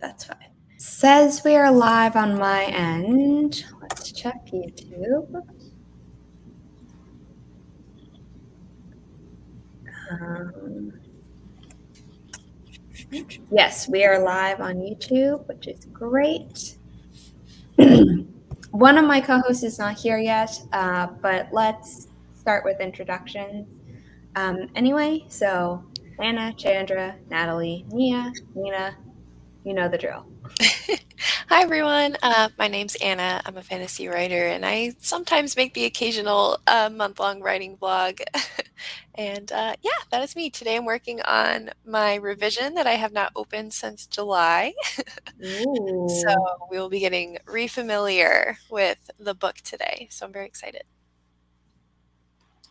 that's fine. Says we are live on my end. Let's check YouTube. Yes, we are live on YouTube, which is great. One of my co-hosts is not here yet, but let's start with introductions. Anyway, so Anna, Chandra, Natalie, Nia, Nina, you know the drill. Hi, everyone. My name's Anna. I'm a fantasy writer, and I sometimes make the occasional month-long writing blog. And yeah, that is me. Today I'm working on my revision that I have not opened since July. So we will be getting re-familiar with the book today. So I'm very excited.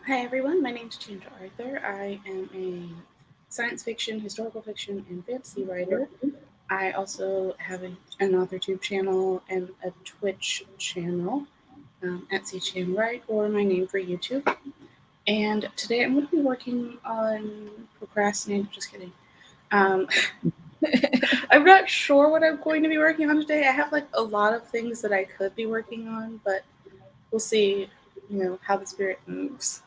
Hi, everyone. My name's Chandra Arthur. I am a science fiction, historical fiction, and fantasy writer. I also have an AuthorTube channel and a Twitch channel at CHMWrite, or my name for YouTube. And today I'm going to be working on procrastinating. Just kidding. I'm not sure what I'm going to be working on today. I have like a lot of things that I could be working on, but we'll see, how the spirit moves.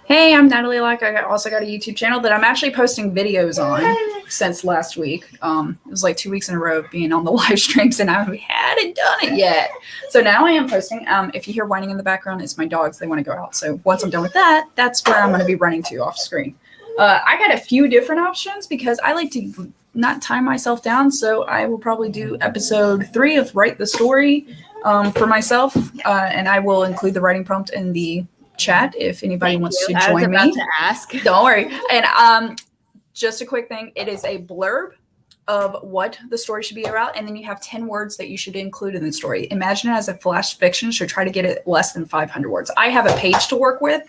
Hey, I'm Natalie. Locke. I also got a YouTube channel that I'm actually posting videos on since last week. It was like 2 weeks in a row of being on the live streams, and I hadn't done it yet. So now I am posting. If you hear whining in the background, it's my dogs. They want to go out. So once I'm done with that, that's where I'm going to be running to off screen. I got a few different options because I like to not tie myself down. So I will probably do episode 3 of Write the Story for myself, and I will include the writing prompt in the chat if anybody wants to join me. I was about to ask. Don't worry. And just a quick thing, it is a blurb of what the story should be about, and then you have 10 words that you should include in the story. Imagine it as a flash fiction, so try to get it less than 500 words. I have a page to work with,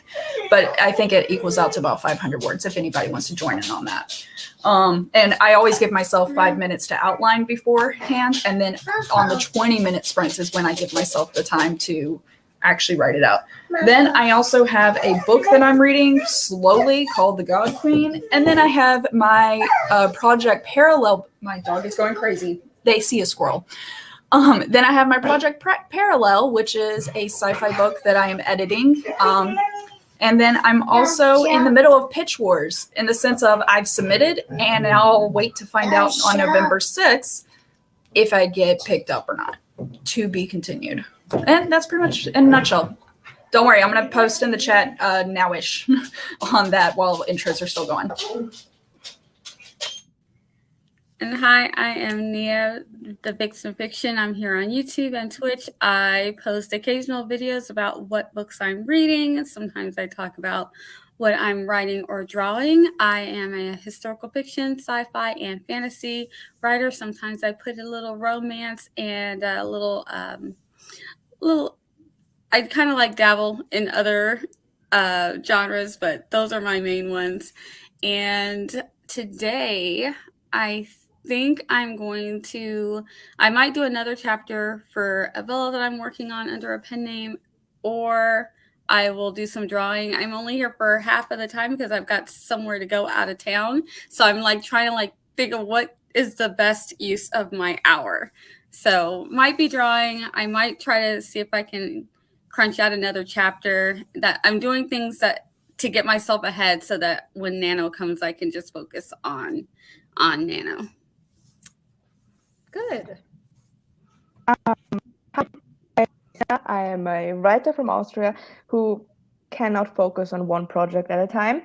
but I think it equals out to about 500 words if anybody wants to join in on that. And I always give myself 5 minutes to outline beforehand, and then on the 20-minute sprints is when I give myself the time to actually write it out. Then I also have a book that I'm reading slowly called The God Queen. And then I have my Project Parallel. My dog is going crazy. They see a squirrel. Then I have my Project Parallel, which is a sci-fi book that I am editing. And then I'm also in the middle of Pitch Wars in the sense of I've submitted and I'll wait to find out on November 6th if I get picked up or not. To be continued. And that's pretty much in a nutshell. Don't worry, I'm going to post in the chat now-ish on that while intros are still going. And hi, I am Nia, the Vixen Fiction. I'm here on YouTube and Twitch. I post occasional videos about what books I'm reading. Sometimes I talk about what I'm writing or drawing. I am a historical fiction, sci-fi, and fantasy writer. Sometimes I put a little romance and a little I kind of like dabble in other genres, but those are my main ones. And today I think I might do another chapter for a villa that I'm working on under a pen name, or I will do some drawing. I'm only here for half of the time because I've got somewhere to go out of town. So I'm trying to think of what is the best use of my hour. So might be drawing. I might try to see if I can crunch out another chapter. That I'm doing things to get myself ahead so that when Nano comes, I can just focus on Nano. Good. I am a writer from Austria who cannot focus on one project at a time,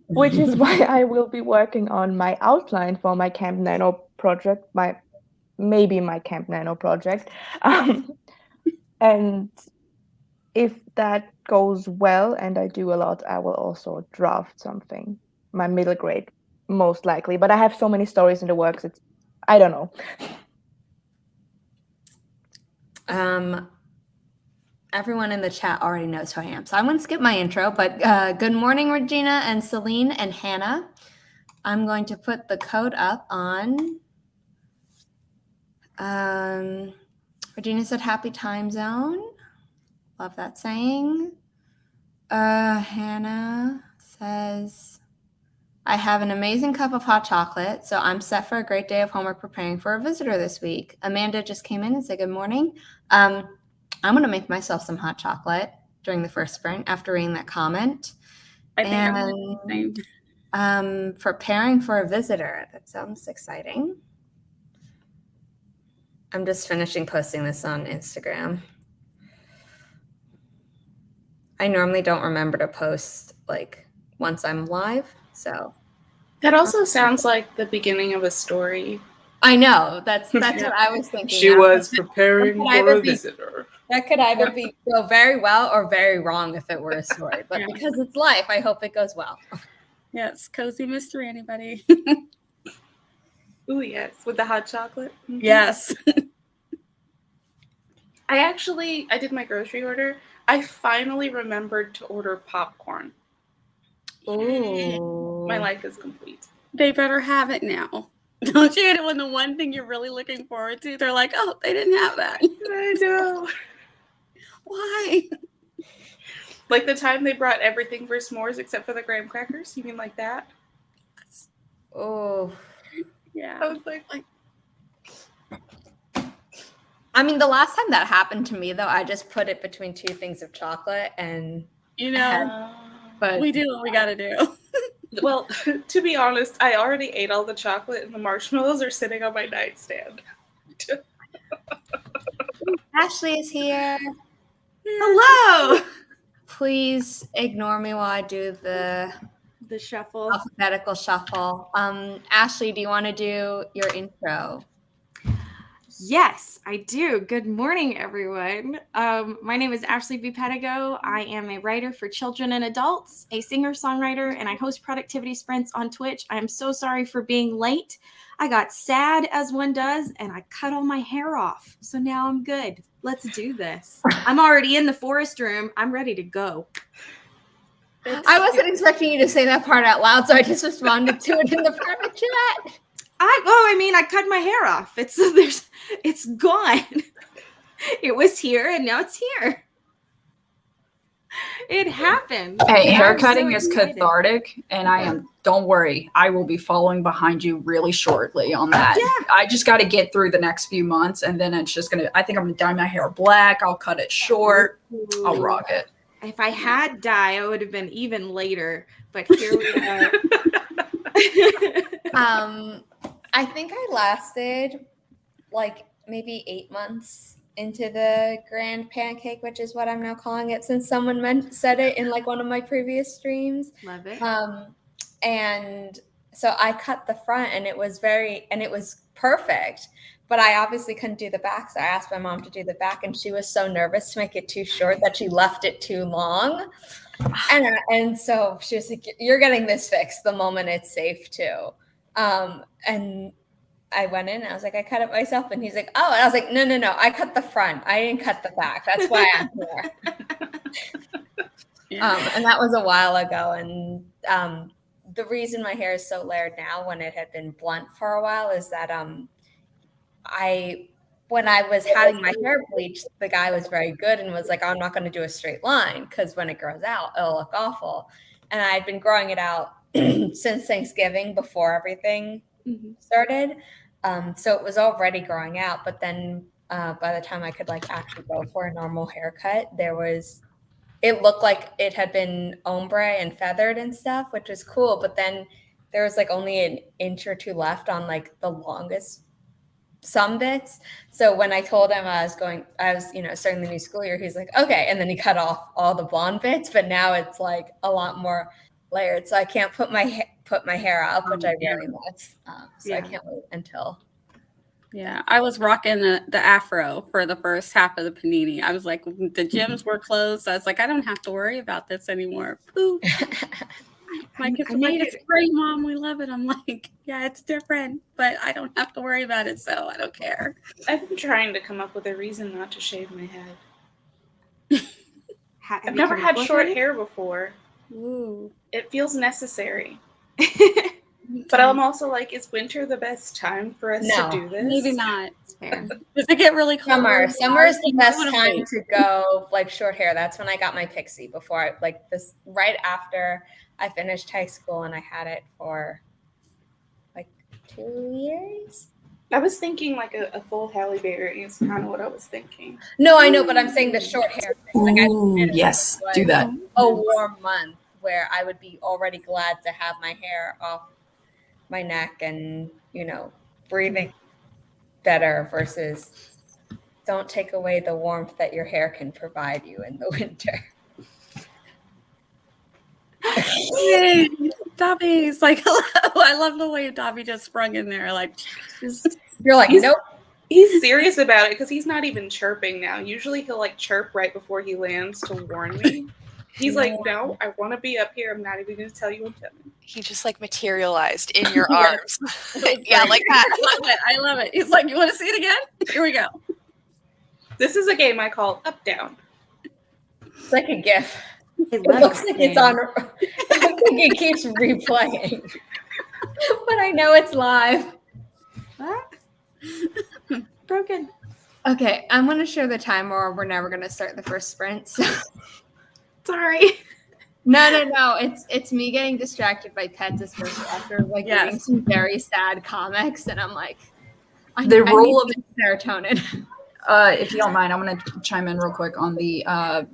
which is why I will be working on my outline for my Camp Nano project, my Camp Nano project. And if that goes well and I do a lot, I will also draft something, my middle grade, most likely. But I have so many stories in the works, I don't know. Everyone in the chat already knows who I am, so I'm going to skip my intro, but good morning, Regina and Celine and Hannah. I'm going to put the code up on. Regina said happy time zone. Love that saying. Hannah says, I have an amazing cup of hot chocolate, so I'm set for a great day of homework preparing for a visitor this week. Amanda just came in and said good morning. I'm going to make myself some hot chocolate during the first sprint after reading that comment. I think I'm the same. Preparing for a visitor. That sounds exciting. I'm just finishing posting this on Instagram. I normally don't remember to post like once I'm live, so. That also sounds like the beginning of a story. I know. That's what I was thinking. She was preparing for a visitor. That could either go very well or very wrong if it were a story. But because it's life, I hope it goes well. Yes, cozy mystery, anybody? Ooh, yes, with the hot chocolate. Mm-hmm. Yes. I did my grocery order. I finally remembered to order popcorn. Ooh. My life is complete. They better have it now. Don't you hate it when the one thing you're really looking forward to, they're like, oh, they didn't have that. I know. Why? Like the time they brought everything for s'mores except for the graham crackers? You mean like that? Oh. Yeah. I was like I mean, the last time that happened to me, though, I just put it between two things of chocolate and... but we do what we gotta do. Well, to be honest, I already ate all the chocolate and the marshmallows are sitting on my nightstand. Ashley is here. Hello! Please ignore me while I do the shuffle. Alphabetical shuffle. Ashley, do you want to do your intro? Yes, I do. Good morning, everyone. My name is Ashley B. Pedigo. I am a writer for children and adults, a singer-songwriter, and I host productivity sprints on Twitch. I am so sorry for being late. I got sad, as one does, and I cut all my hair off. So now I'm good. Let's do this. I'm already in the forest room. I'm ready to go. I wasn't expecting you to say that part out loud, so I just responded to it in the private chat. I cut my hair off. It's gone. It was here and now it's here. It happened. Hey, haircutting is cathartic, and don't worry, I will be following behind you really shortly on that. Yeah. I just got to get through the next few months, and then it's just I think I'm going to dye my hair black. I'll cut it short. Ooh. I'll rock it. If I had dye, I would have been even later, but here we are. I think I lasted like maybe 8 months into the grand pancake, which is what I'm now calling it since someone said it in like one of my previous streams. Love it. And so I cut the front and it was perfect, but I obviously couldn't do the back. So I asked my mom to do the back and she was so nervous to make it too short that she left it too long. And so she was like, you're getting this fixed the moment it's safe too. And I went in and I was like, I cut it myself. And he's like, oh, and I was like, no, I cut the front. I didn't cut the back. That's why I'm here. And that was a while ago. And the reason my hair is so layered now when it had been blunt for a while is that when I was having my hair bleached, the guy was very good and was like, I'm not going to do a straight line because when it grows out, it'll look awful. And I had been growing it out since Thanksgiving before everything started. So it was already growing out. But then by the time I could like actually go for a normal haircut, it looked like it had been ombre and feathered and stuff, which was cool. But then there was like only an inch or two left on like the longest some bits. So when I told him I was starting the new school year, he's like, okay. And then he cut off all the blonde bits, but now it's like a lot more layered. So I can't put my hair up, which I really want. I can't wait until. Yeah, I was rocking the afro for the first half of the panini. I was like, the gyms were closed. So I was like, I don't have to worry about this anymore. Poof. My kids were like, it's great, Mom. We love it. I'm like, yeah, it's different, but I don't have to worry about it, so I don't care. I've been trying to come up with a reason not to shave my head. I've never had short hair before. Ooh. It feels necessary. But I'm also like, is winter the best time for us No, to do this? Maybe not. Fair. Does it get really cold? Summer is the best wanna time wait. to go like short hair. That's when I got my pixie before I like this right after I finished high school, and I had it for like 2 years. I was thinking like a full Halle Berry is kind of what I was thinking. No, I know, but I'm saying the short hair thing. Like Ooh, yes, do that. A warm month where I would be already glad to have my hair off my neck and, you know, breathing better versus don't take away the warmth that your hair can provide you in the winter. Hey, Dobby's like, hello. I love the way Dobby just sprung in there. Like, You're like, He's- nope. He's serious about it because he's not even chirping now. Usually he'll like chirp right before he lands to warn me. He's like, no, I want to be up here. I'm not even going to tell you I'm coming. He just like materialized in your Yeah. arms. Yeah, like that. I love it. He's like, you want to see it again? Here we go. This is a game I call Up Down. It's like a GIF. It It looks like it's on. It looks like it keeps replaying, but I know it's live. Broken. Okay, I'm going to show the timer, or we're never going to start the first sprint. So. Sorry. No. It's me getting distracted by pets, especially after like reading some very sad comics, and I'm like, I need serotonin. If you don't mind, I'm going to chime in real quick on the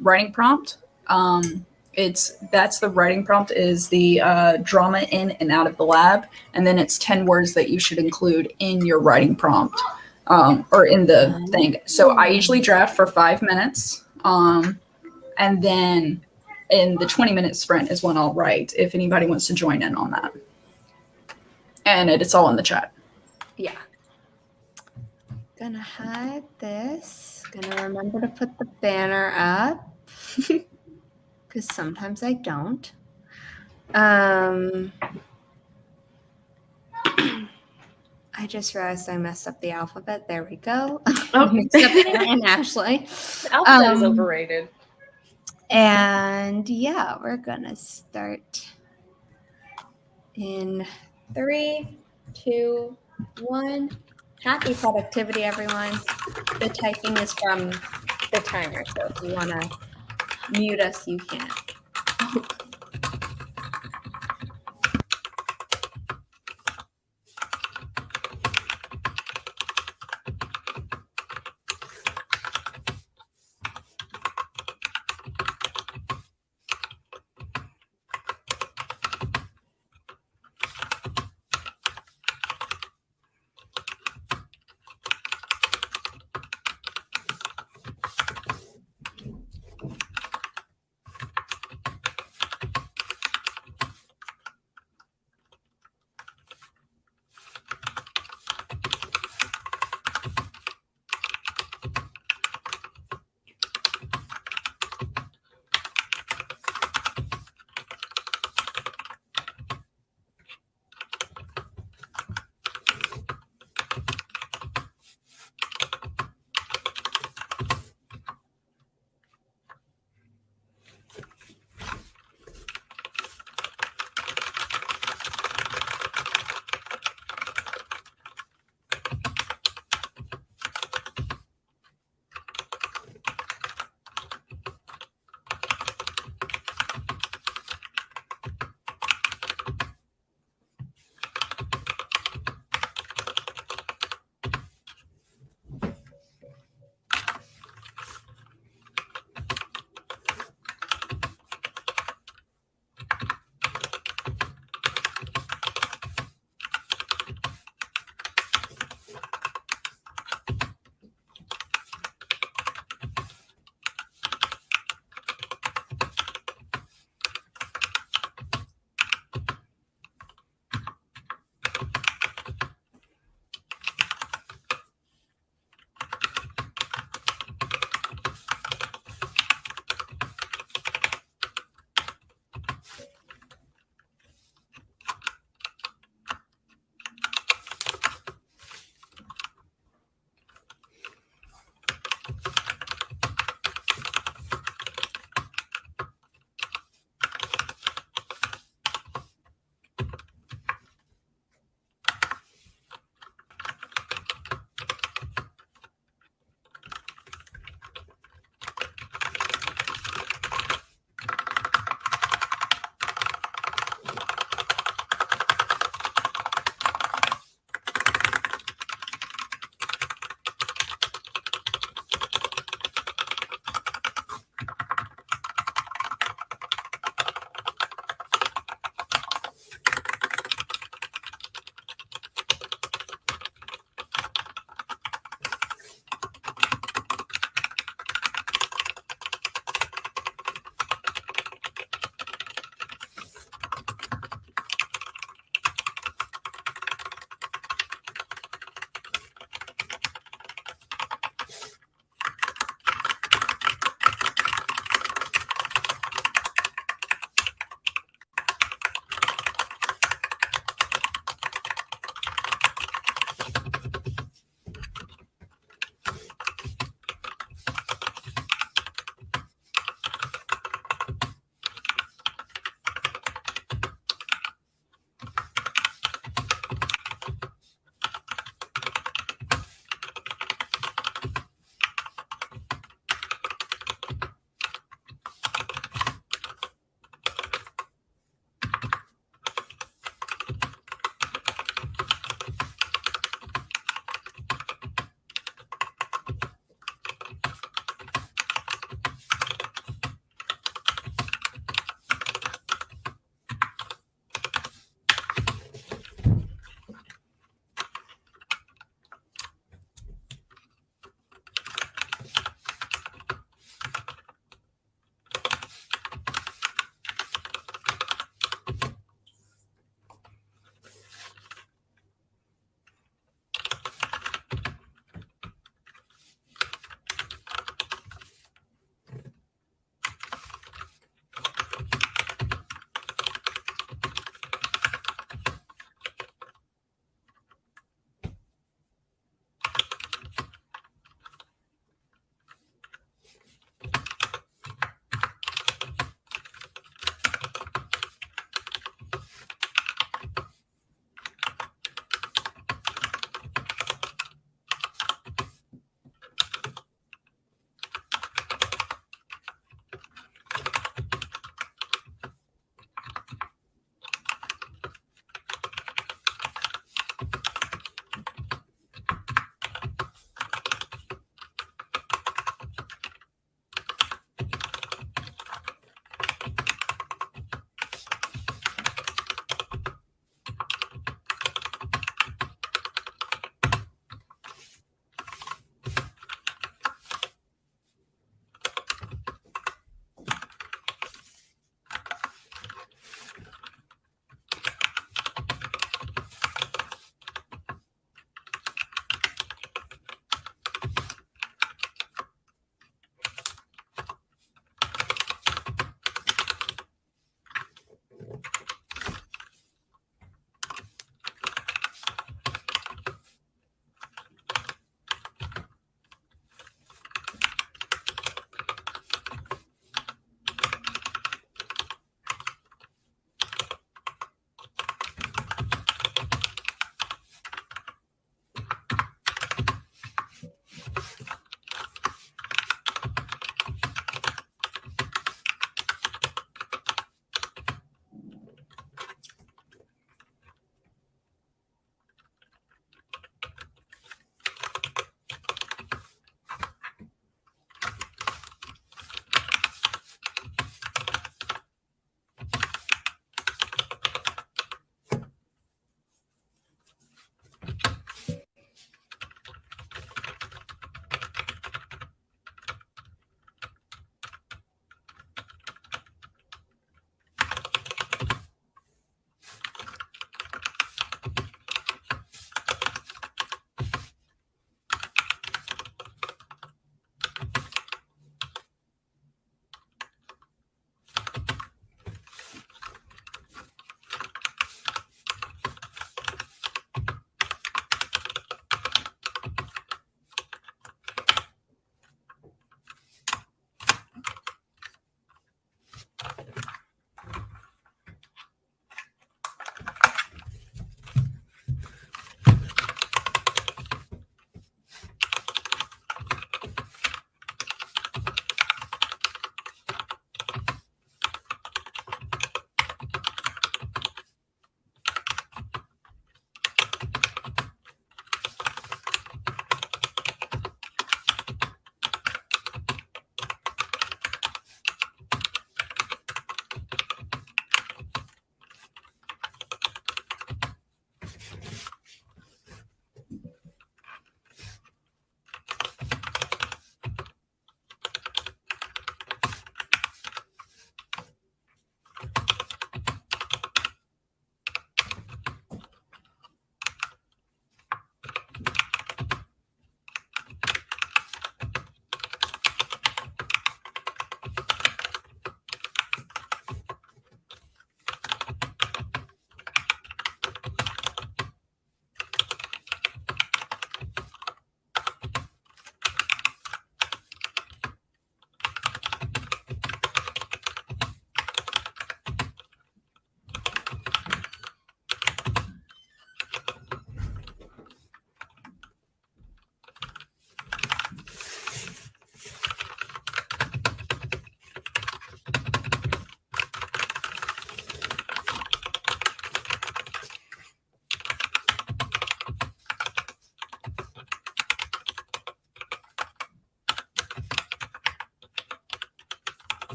writing prompt. That's the writing prompt is the drama in and out of the lab, and then it's 10 words that you should include in your writing prompt or in the thing. So I usually draft for 5 minutes, and then in the 20-minute sprint is when I'll write. If anybody wants to join in on that, and it's all in the chat. Yeah. Gonna hide this. Gonna remember to put the banner up. Because sometimes I don't. I just realized I messed up the alphabet. There we go. Oh. Mixed up Anna and Ashley. The alphabet is overrated. And yeah, we're gonna start in 3, 2, 1. Happy productivity, everyone. The typing is from the timer, so if you want to mute us, you can.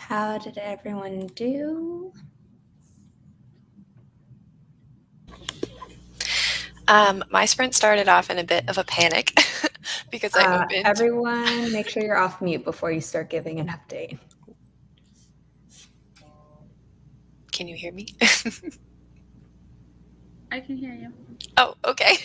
How did everyone do? My sprint started off in a bit of a panic because I opened. Everyone, make sure you're off mute before you start giving an update. Can you hear me? I can hear you. Oh, okay.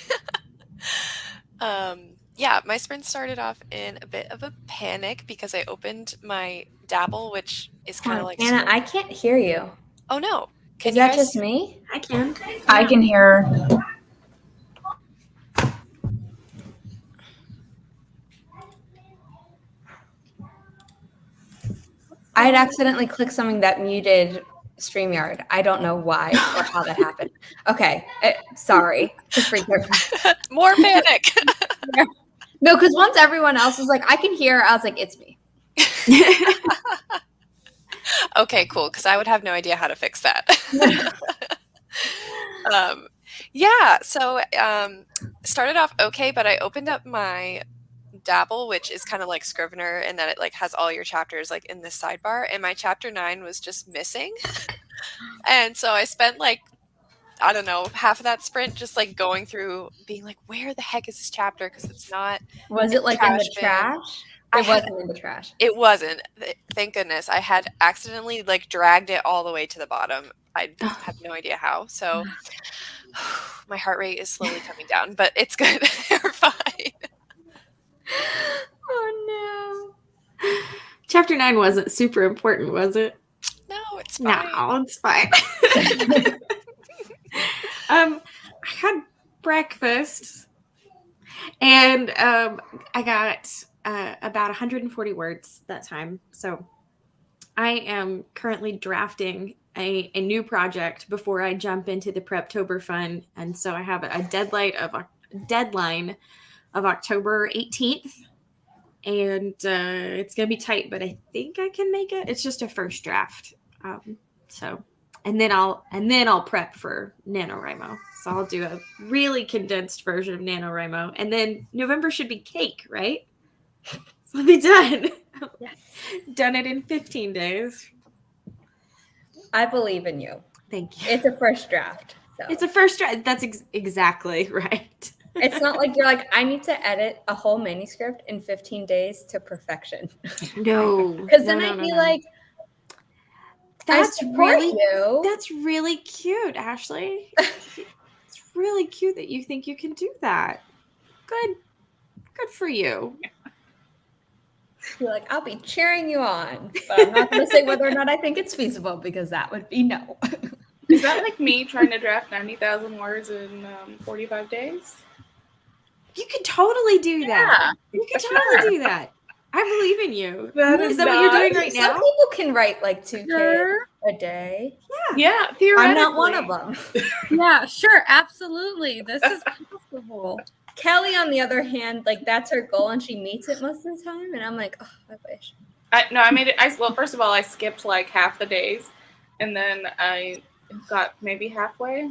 Yeah, my sprint started off in a bit of a panic because I opened my dabble, which is kind of like Anna, I can't hear you. Oh no. Can Is you that guys... just me? I can. I can hear. I had accidentally clicked something that muted StreamYard. I don't know why or how that happened. Okay, sorry to freak everyone. More panic. No, because once everyone else was like, I can hear, I was like, it's me. Okay, cool, because I would have no idea how to fix that. Yeah, so started off okay, but I opened up my dabble, which is kind of like Scrivener, and then it like has all your chapters like in this sidebar, and my chapter 9 was just missing. And so I spent like, I don't know, half of that sprint just like going through being like, where the heck is this chapter? Because it's not. Was it like in the trash? It wasn't in the trash. It wasn't. Thank goodness. I had accidentally like dragged it all the way to the bottom. I have no idea how. So my heart rate is slowly coming down, but it's good. We're fine. Oh no. Chapter 9 wasn't super important, was it? No, it's fine. No, it's fine. I had breakfast and I got about 140 words that time. So I am currently drafting a new project before I jump into the Preptober fun. And so I have a deadline of October 18th. And it's going to be tight, but I think I can make it. It's just a first draft. And then I'll prep for NaNoWriMo. So I'll do a really condensed version of NaNoWriMo. And then November should be cake, right? So I'll be done. Yes. Done it in 15 days. I believe in you. Thank you. It's a first draft. So. It's a first draft. That's exactly right. It's not like you're like, I need to edit a whole manuscript in 15 days to perfection. No. Because then I'd be like, that's that's really cute, Ashley. It's really cute that you think you can do that. Good for you. You're like, I'll be cheering you on, but I'm not going to say whether or not I think it's feasible because that would be no. Is that like me trying to draft 90,000 words in 45 days? You could totally do that. You could totally do that. I believe in you. Is that what you're doing right now? Some people can write like 2K a day. Yeah, theoretically. I'm not one of them. Yeah, sure, absolutely. This is possible. Kelly, on the other hand, like that's her goal and she meets it most of the time. And I'm like, oh, I wish. I made it. Well, first of all, I skipped like half the days, and then I got maybe halfway.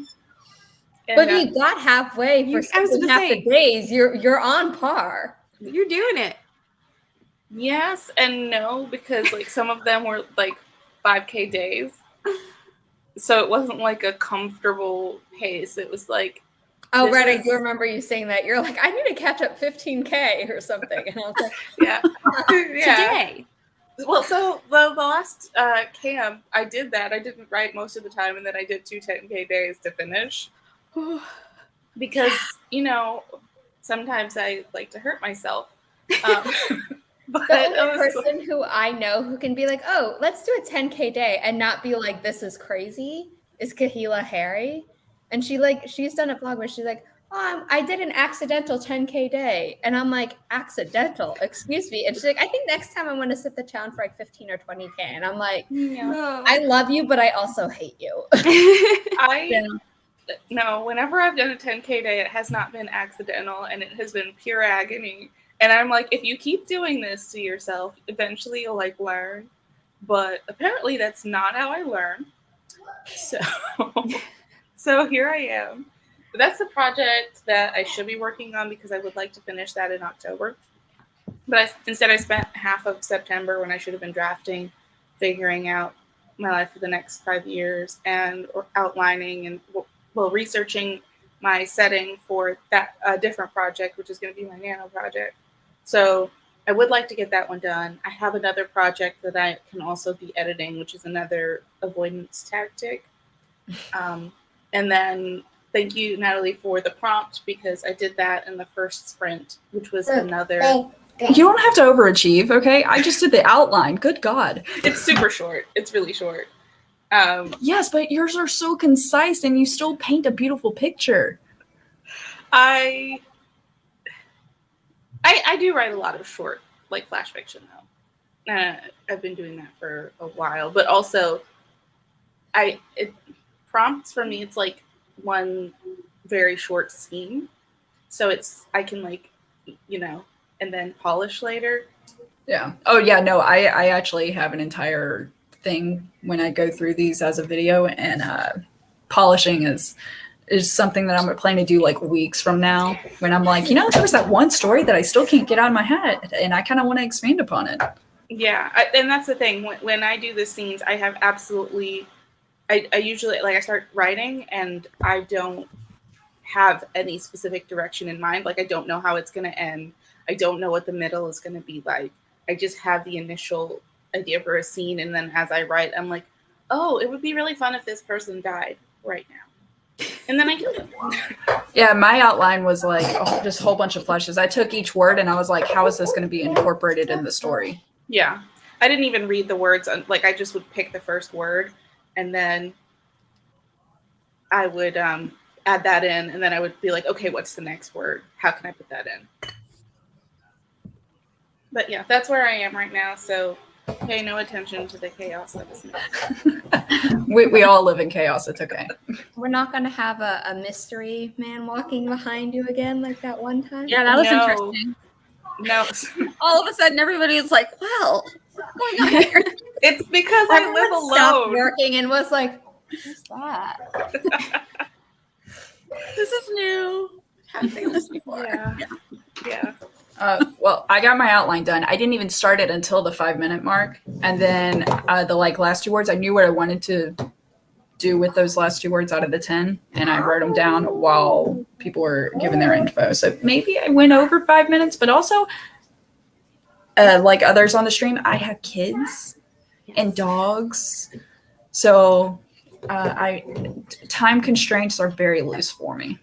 But if you got halfway for half the days, you're on par. You're doing it. Yes and no, because like some of them were like 5K days. So it wasn't like a comfortable pace. It was like, oh, right. I do remember you saying that. You're like, I need to catch up 15K or something. And I was like, yeah. Today. Well, so the last camp, I did that. I didn't write most of the time, and then I did 2 10K days to finish. Because, you know, sometimes I like to hurt myself. But the only person who I know who can be like, oh, let's do a 10K day and not be like, this is crazy, is Kahila Harry. And she's done a vlog where she's like, oh, I did an accidental 10K day. And I'm like, accidental? Excuse me. And she's like, I think next time I'm going to set the challenge for like 15 or 20K. And I'm like, I love you, but I also hate you. No, whenever I've done a 10K day, it has not been accidental and it has been pure agony. And I'm like, if you keep doing this to yourself, eventually you'll like learn. But apparently that's not how I learn. So here I am. But that's the project that I should be working on because I would like to finish that in October. But instead I spent half of September when I should have been drafting figuring out my life for the next 5 years and outlining and researching my setting for that different project, which is going to be my nano project. So I would like to get that one done. I have another project that I can also be editing, which is another avoidance tactic. And then thank you, Natalie, for the prompt, because I did that in the first sprint, which was another... You don't have to overachieve, okay? I just did the outline. Good God. It's super short. It's really short. Yes, but yours are so concise and you still paint a beautiful picture. I do write a lot of short, like flash fiction, though. I've been doing that for a while, but also prompts for me, it's like one very short scene. So I can like, and then polish later. Yeah. Oh yeah, no, I actually have an entire thing when I go through these as a video, and polishing is something that I'm planning to do like weeks from now, when I'm like, there was that one story that I still can't get out of my head and I kind of want to expand upon it. Yeah. And that's the thing. When I do the scenes, I have absolutely, I usually, like, I start writing and I don't have any specific direction in mind. Like, I don't know how it's going to end. I don't know what the middle is going to be like. I just have the initial idea for a scene. And then as I write, I'm like, oh, it would be really fun if this person died right now. And then I kill them. Yeah, my outline was like just a whole bunch of flashes. I took each word and I was like, how is this going to be incorporated in the story? Yeah. I didn't even read the words. Like, I just would pick the first word and then I would add that in, and then I would be like, okay, what's the next word? How can I put that in? But yeah, that's where I am right now. So pay no attention to the chaos that is not. We all live in chaos. It's okay. We're not going to have a mystery man walking behind you again like that one time? Yeah, that was interesting. No. All of a sudden, everybody is like, well, what's going on here? It's because I live alone. Stopped working and was like, what's that? This is new. I haven't seen this before. Yeah. Well, I got my outline done. I didn't even start it until the 5-minute mark. And then the last 2 words, I knew what I wanted to do with those last 2 words out of the 10. And I wrote them down while people were giving their info. So maybe I went over 5 minutes, but also like others on the stream, I have kids and dogs. So time constraints are very loose for me.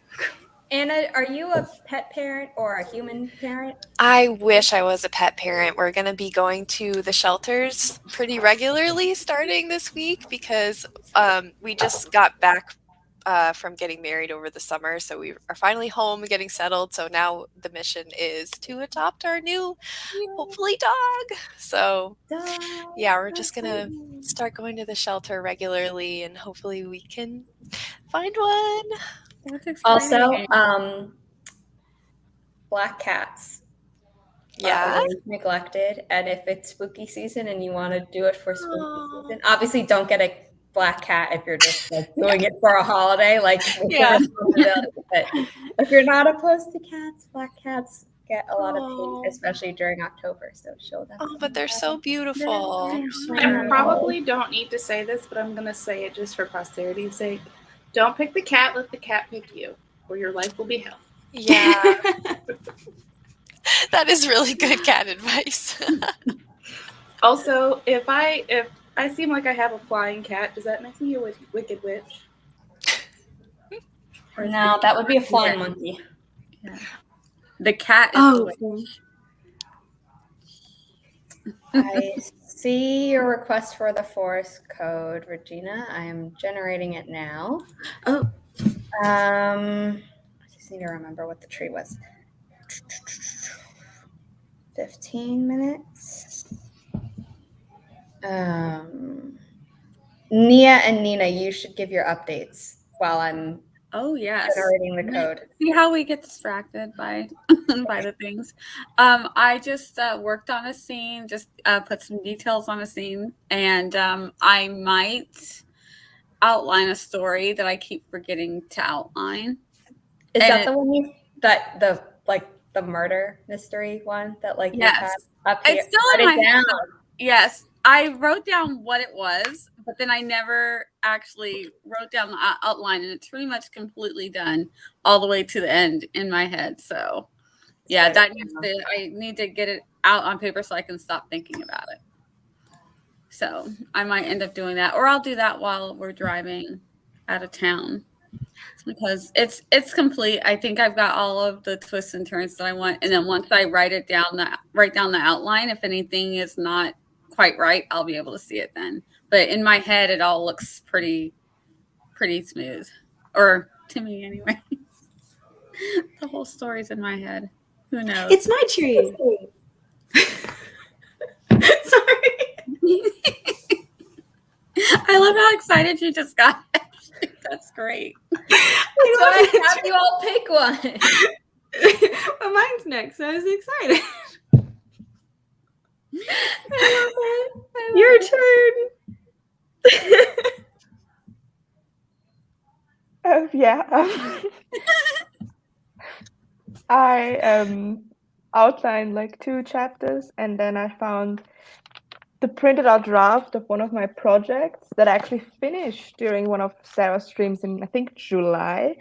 Anna, are you a pet parent or a human parent? I wish I was a pet parent. We're going to be going to the shelters pretty regularly starting this week because we just got back from getting married over the summer. So we are finally home getting settled. So now the mission is to adopt our new, hopefully, dog. So yeah, we're just going to start going to the shelter regularly and hopefully we can find one. Also, black cats Yeah. are always neglected, and if it's spooky season and you want to do it for spooky season, obviously don't get a black cat if you're just like doing it for a holiday, like Yeah. But if you're not opposed to cats, black cats get a lot of hate, especially during October. So show them. Oh, but they're so beautiful. I probably don't need to say this, but I'm going to say it just for posterity's sake. Don't pick the cat, let the cat pick you, or your life will be hell. Yeah. That is really good cat advice. Also, if I seem like I have a flying cat, does that make me a wicked witch? No, that would be a flying monkey. Yeah. The cat is I see your request for the forest code, Regina. I am generating it now. Oh. I just need to remember what the tree was. 15 minutes. Nia and Nina, you should give your updates while I'm generating the code. See how we get distracted by by the things. I just worked on a scene, just put some details on a scene, and I might outline a story that I keep forgetting to outline. Is that the one the murder mystery one that like yes, up here? it's still in my head. Yes, I wrote down what it was, but then I never actually wrote down the outline, and it's pretty much completely done all the way to the end in my head. So yeah, I need to get it out on paper so I can stop thinking about it. So I might end up doing that, or I'll do that while we're driving out of town, because it's complete. I think I've got all of the twists and turns that I want, and then once I write down the outline, if anything is not quite right, I'll be able to see it then. But in my head, it all looks pretty smooth, or to me anyway. The whole story's in my head. Who knows? It's my tree. Sorry. I love how excited you just got. That's great. I have you all pick one. Well, mine's next, so I was excited. I love it. Your turn. Yeah. I outlined like 2 chapters, and then I found the printed out draft of one of my projects that I actually finished during one of Sarah's streams in, I think, July.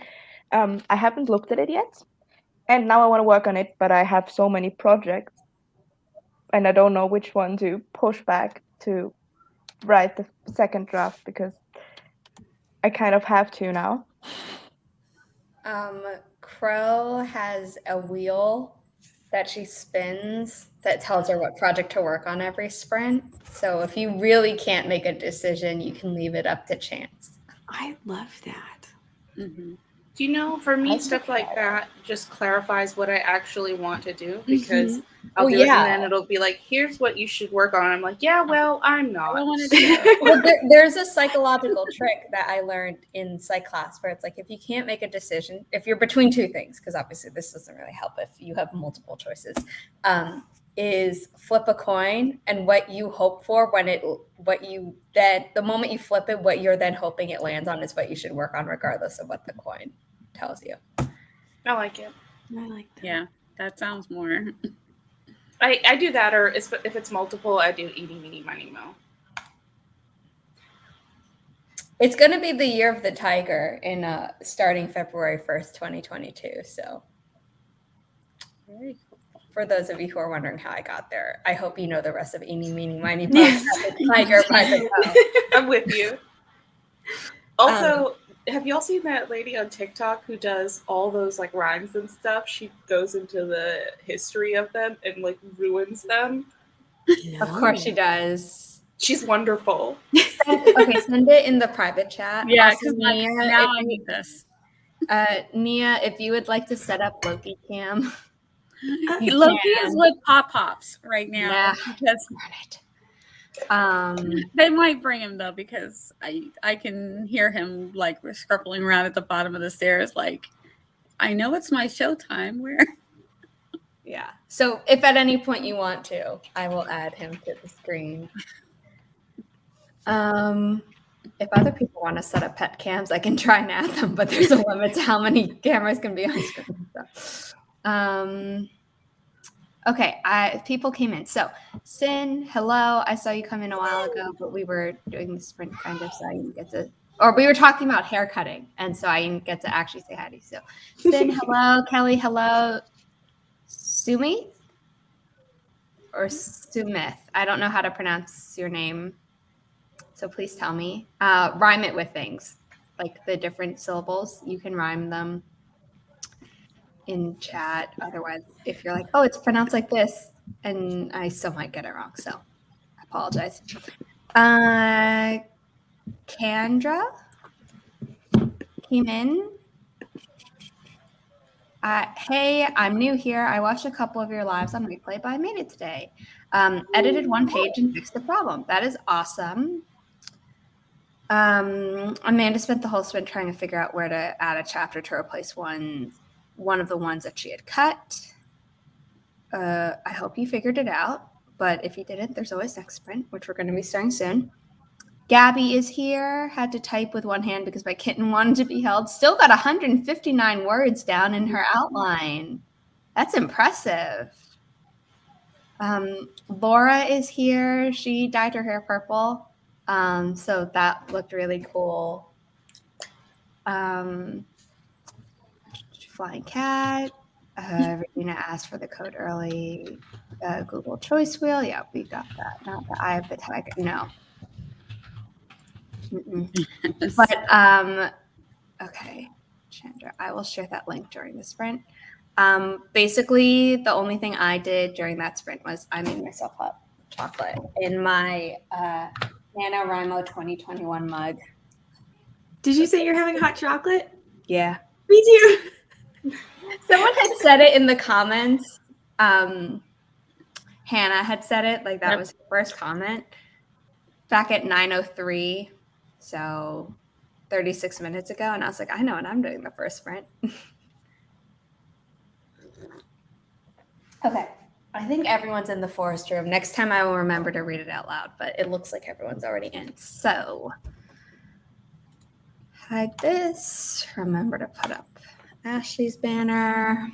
I haven't looked at it yet, and now I want to work on it, but I have so many projects, and I don't know which one to push back to write the second draft, because I kind of have to now. Crow has a wheel that she spins that tells her what project to work on every sprint. So if you really can't make a decision, you can leave it up to chance. I love that. Mm-hmm. Do you know, for me, stuff like that just clarifies what I actually want to do, because I'll do it and then it'll be like, here's what you should work on. I'm like, yeah, well, I'm not. I want to do it. Well, there's a psychological trick that I learned in psych class where it's like, if you can't make a decision, if you're between 2 things, because obviously this doesn't really help if you have multiple choices, is flip a coin, and what you hope for the moment you flip it, what you're then hoping it lands on is what you should work on, regardless of what the coin tells you. I like it. I like that. Yeah, that sounds more. I do that, or if it's multiple, I do eeny, meeny, miny, mo. It's going to be the year of the tiger in starting February 1st, 2022. So for those of you who are wondering how I got there, I hope you know the rest of eeny, meeny, miny, mo. Yes. The tiger by the toe. I'm with you. Also, have y'all seen that lady on TikTok who does all those like rhymes and stuff? She goes into the history of them and like ruins them. No. Of course she does. She's wonderful. Okay, send it in the private chat. Yeah, because now I need this. Nia, if you would like to set up Loki Cam. Loki is with Pops right now. Yeah, because they might bring him though, because I can hear him like scuffling around at the bottom of the stairs, like, I know it's my showtime. Where? Yeah. So if at any point you want to, I will add him to the screen. If other people want to set up pet cams, I can try and add them, but there's a limit to how many cameras can be on screen. So. Okay, people came in. So, Sin, hello. I saw you come in a while ago, but we were doing the sprint kind of, so I didn't get to, or we were talking about hair cutting, and so I didn't get to actually say hi to you. So, Sin, hello. Kelly, hello. Sumi? Or Sumith? I don't know how to pronounce your name, so please tell me. Rhyme it with things, like the different syllables. You can rhyme them in chat. Otherwise, if you're like, oh, it's pronounced like this, and I still might get it wrong, so I apologize. Chandra came in. Hey, I'm new here. I watched a couple of your lives on replay, but I made it today. Edited 1 page and fixed the problem. That is awesome. Amanda spent the whole sprint trying to figure out where to add a chapter to replace one of the ones that she had cut. I hope you figured it out, but if you didn't, there's always next sprint, which we're going to be starting soon. Gabby is here. Had to type with one hand because my kitten wanted to be held. Still got 159 words down in her outline. That's impressive. Laura is here. She dyed her hair purple. So that looked really cool. Flying cat. Regina asked for the code early. Google choice wheel. Yeah, we got that. Not the eye of the tiger. No. Yes. But okay, Chandra, I will share that link during the sprint. Basically, the only thing I did during that sprint was I made myself hot chocolate in my NaNoWriMo 2021 mug. Did you say you're having hot chocolate? Yeah. Me too. Someone had said it in the comments. Hannah had said it, like that was her first comment back at 9:03. So 36 minutes ago. And I was like, I know what I'm doing the first sprint. Okay. I think everyone's in the forest room. Next time I will remember to read it out loud, but it looks like everyone's already in. So hide this. Remember to put up Ashley's banner.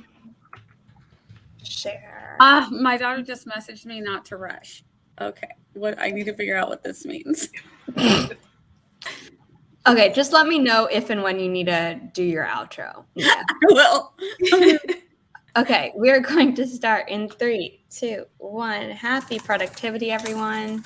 Share. My daughter just messaged me not to rush. Okay. What I need to figure out what this means. Okay, just let me know if and when you need to do your outro. Yeah. I will. Okay, we're going to start in 3, 2, 1. Happy productivity, everyone.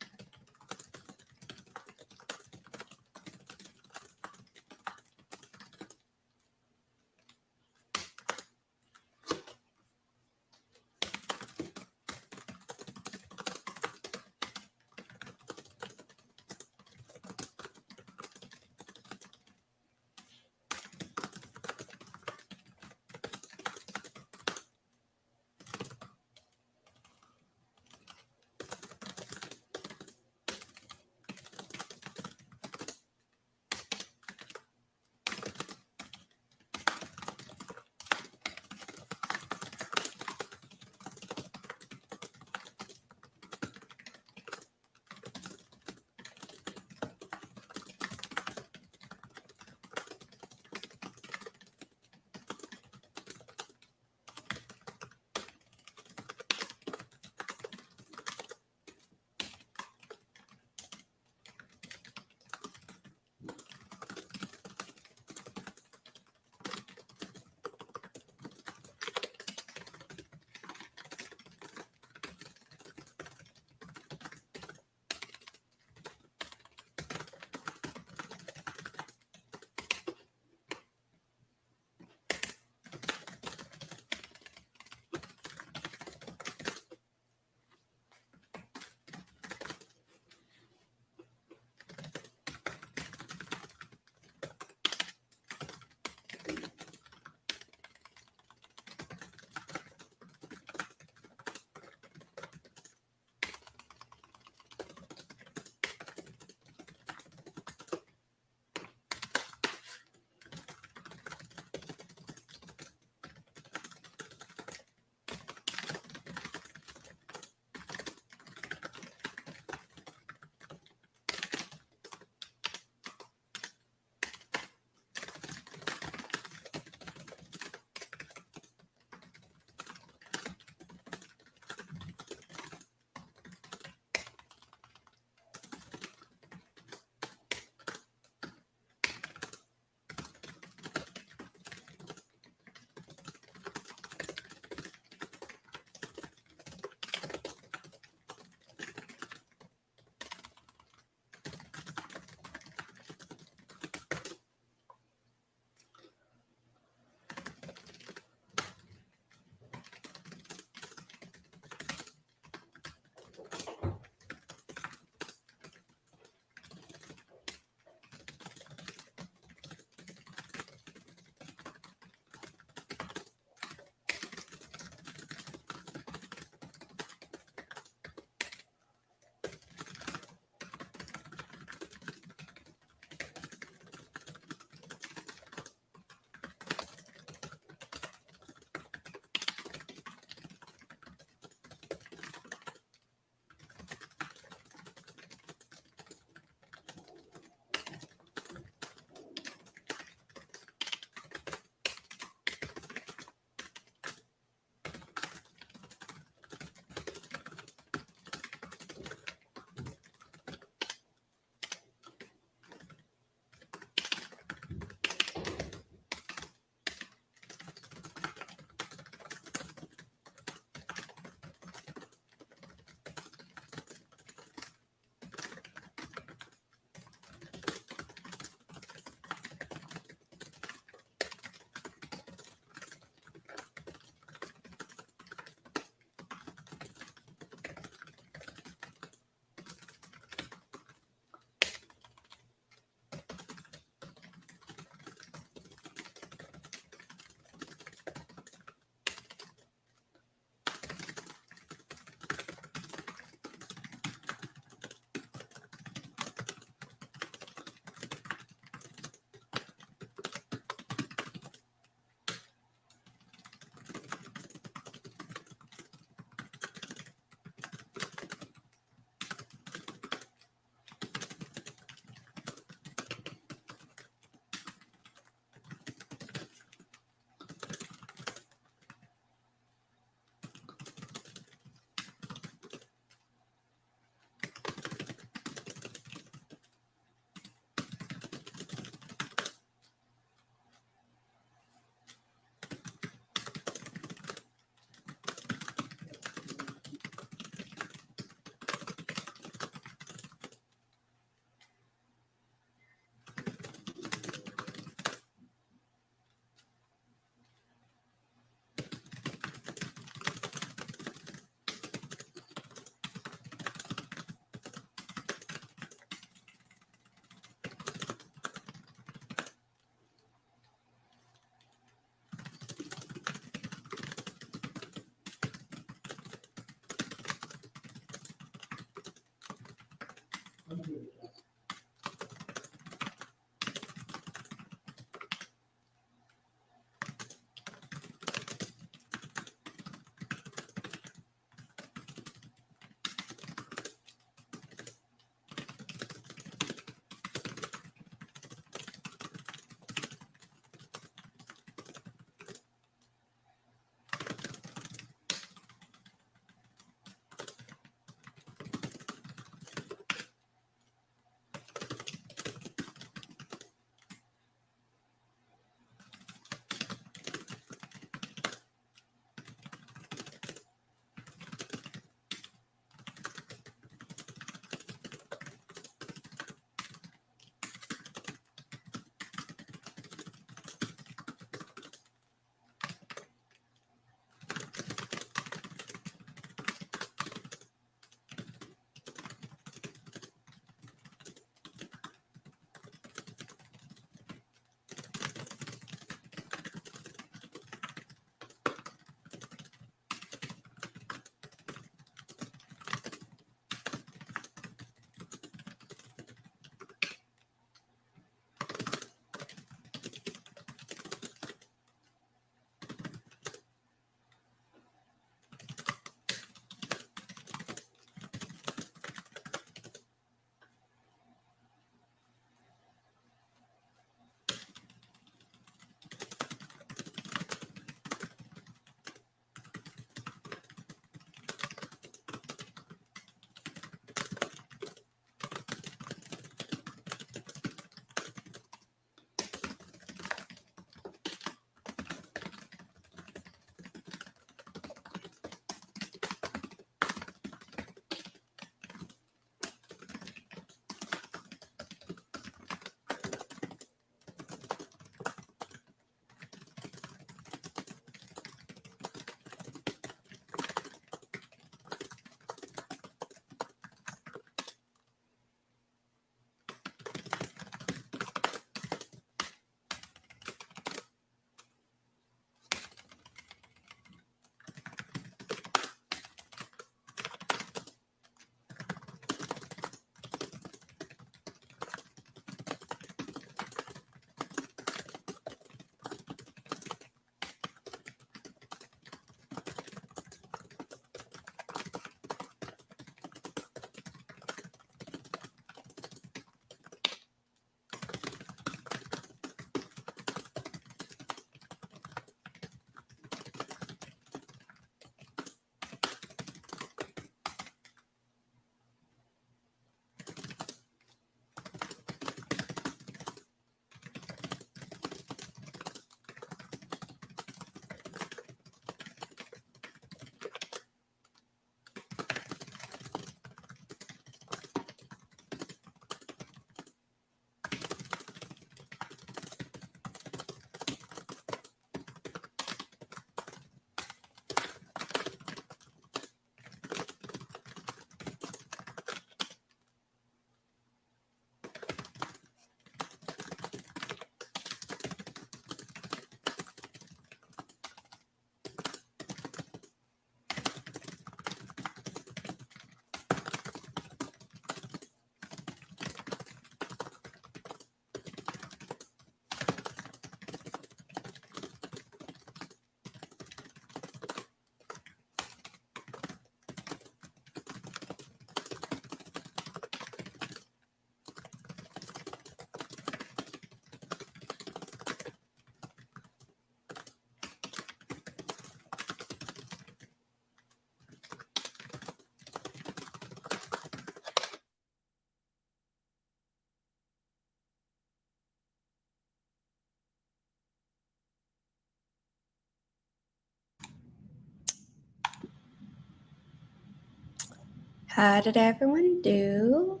How did everyone do?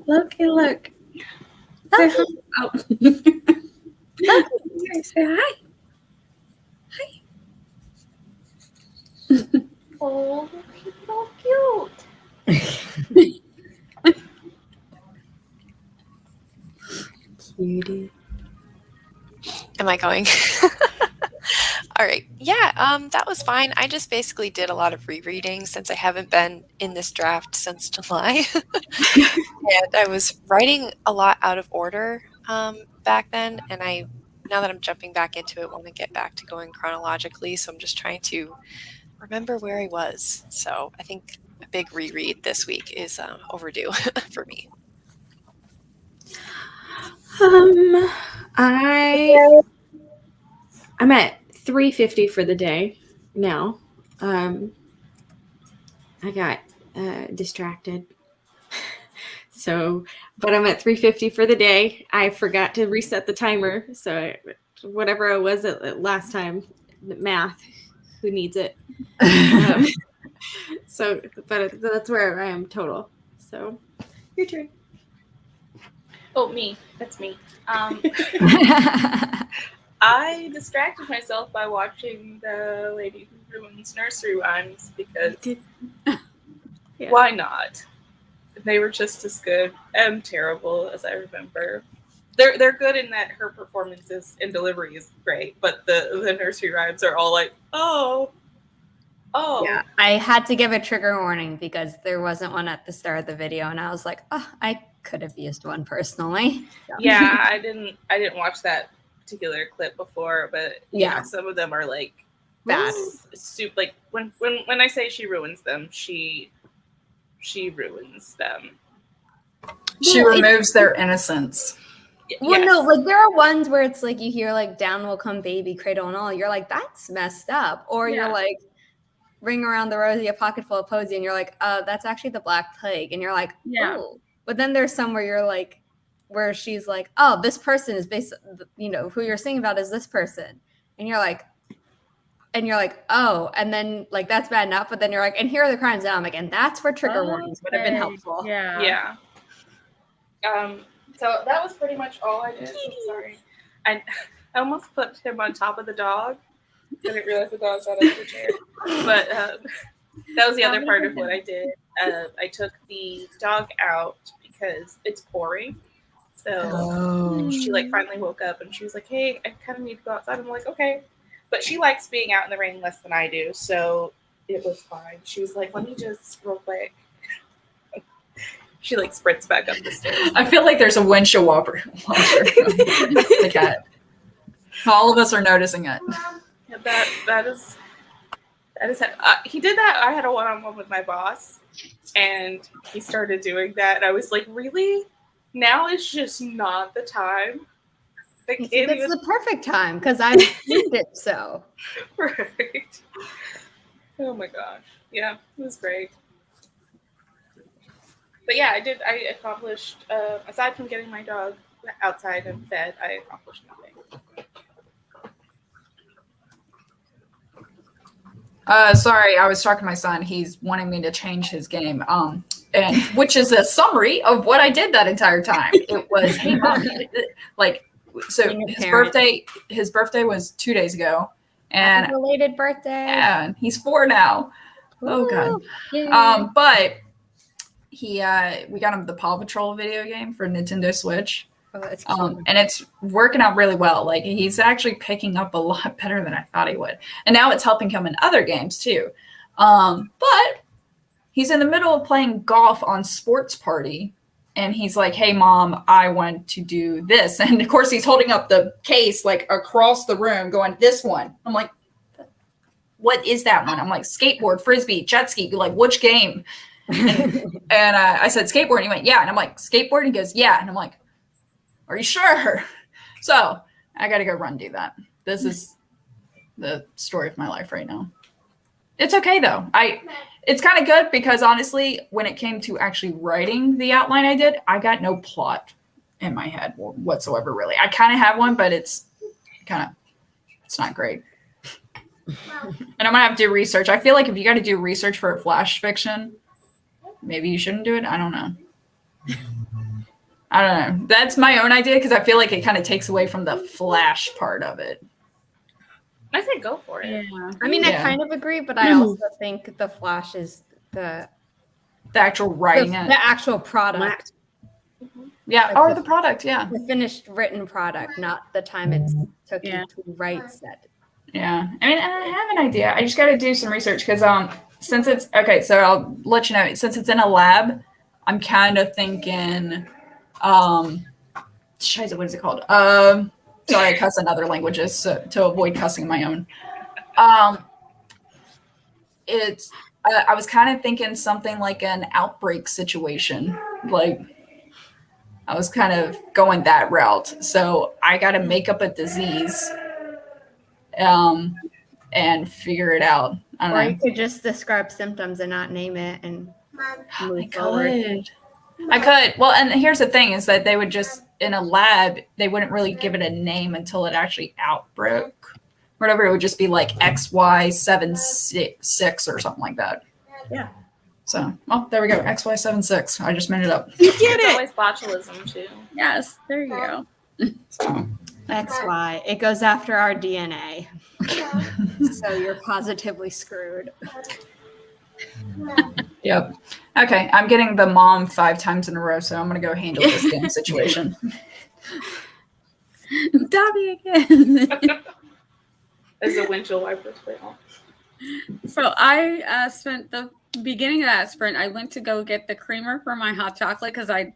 Loki, look. Say hi. Oh. Loki, say hi. Oh, he's so cute. Cutie. Am I going? All right. Yeah, that was fine. I just basically did a lot of rereading since I haven't been in this draft since July. And I was writing a lot out of order back then, and now that I'm jumping back into it, want to get back to going chronologically. So I'm just trying to remember where I was. So I think a big reread this week is overdue for me. I'm at 350 for the day now. I got distracted. So, but I'm at 350 for the day. I forgot to reset the timer. So whatever I was at last time, math, who needs it? So, but that's where I am total. So your turn. Oh, me. That's me. I distracted myself by watching the Lady Who Ruins nursery rhymes because why not? They were just as good and terrible as I remember. They're good in that her performances and delivery is great, but the nursery rhymes are all like, oh. Yeah, I had to give a trigger warning because there wasn't one at the start of the video, and I was like, oh, I could have used one personally. So. Yeah, I didn't watch that particular clip before, but yeah, some of them are like bad. Like when I say she ruins them, she ruins them. She removes their innocence. Well, no, like there are ones where it's like you hear like "Down Will Come Baby, Cradle and All." You're like, that's messed up, or you're like, "Ring Around the Rosie, a pocket full of posy," and you're like, that's actually the Black Plague, and you're like, oh. But then there's some where you're like, where she's like, oh, this person is based, who you're singing about is this person, and you're like, oh, and then like that's bad enough, but then you're like, and here are the crimes now. I'm like, and that's where trigger warnings would have been helpful. Yeah. So that was pretty much all I did. I'm sorry. I almost put him on top of the dog. I didn't realize the dog got up the chair. But that was the other part of what I did. I took the dog out because it's pouring. So she like finally woke up and she was like, hey, I kind of need to go outside. I'm like, okay. But she likes being out in the rain less than I do. So it was fine. She was like, let me just real quick. She like sprints back up the stairs. I feel like there's a windshield washer. The cat. All of us are noticing it. Yeah, that is. He did that. I had a one-on-one with my boss, and he started doing that, and I was like, really? Now is just not the time. It's the perfect time because I named it so. Perfect. Oh my gosh. Yeah, it was great. But yeah, I accomplished, aside from getting my dog outside and fed, I accomplished nothing. Sorry, I was talking to my son. He's wanting me to change his game, and which is a summary of what I did that entire time. It was, hey, mom, like, so his birthday was 2 days ago, and happy belated birthday. Yeah, and he's 4 now. Ooh, oh god. Yay. But we got him the Paw Patrol video game for Nintendo Switch. Oh, that's cute. And it's working out really well. Like he's actually picking up a lot better than I thought he would. And now it's helping him in other games too. But he's in the middle of playing golf on Sports Party. And he's like, hey, mom, I want to do this. And of course, he's holding up the case like across the room going, this one. I'm like, what is that one? I'm like, skateboard, frisbee, jet ski. Like, which game? And I said, skateboard. And he went, yeah. And I'm like, skateboard? And he goes, yeah. And I'm like, are you sure? So I got to go run do that. This is the story of my life right now. It's okay, though. It's kind of good because, honestly, when it came to actually writing the outline I did, I got no plot in my head whatsoever, really. I kind of have one, but it's not great. And I'm going to have to do research. I feel like if you got to do research for a flash fiction, maybe you shouldn't do it. I don't know. That's my own idea because I feel like it kind of takes away from the flash part of it. I say go for it. Yeah. I mean, I kind of agree, but I also think the flash is the actual writing it. The actual product. Yeah, or the product, yeah. The finished written product, not the time it took you to write said. Yeah. I mean, I have an idea. I just got to do some research because since it's okay, so I'll let you know. Since it's in a lab, I'm kind of thinking, Shiza, what is it called? Sorry, I cuss in other languages to avoid cussing my own. It's I was kind of thinking something like an outbreak situation, like I was kind of going that route. So I got to make up a disease, and figure it out. I don't Or know. you could just describe symptoms and not name it and move I forward. could. Well, and here's the thing is that they would just, in a lab, they wouldn't really give it a name until it actually outbroke. Whatever, it would just be like XY76 or something like that. Yeah. So, well, there we go. XY76. I just made it up. You did It's it. always botulism too. Yes, there you go. So, XY. It goes after our DNA. So you're positively screwed. yep. Okay, I'm getting the mom 5 times in a row, so I'm going to go handle this damn situation. Dobby again. As the windshield wipers fail. So I spent the beginning of that sprint. I went to go get the creamer for my hot chocolate because I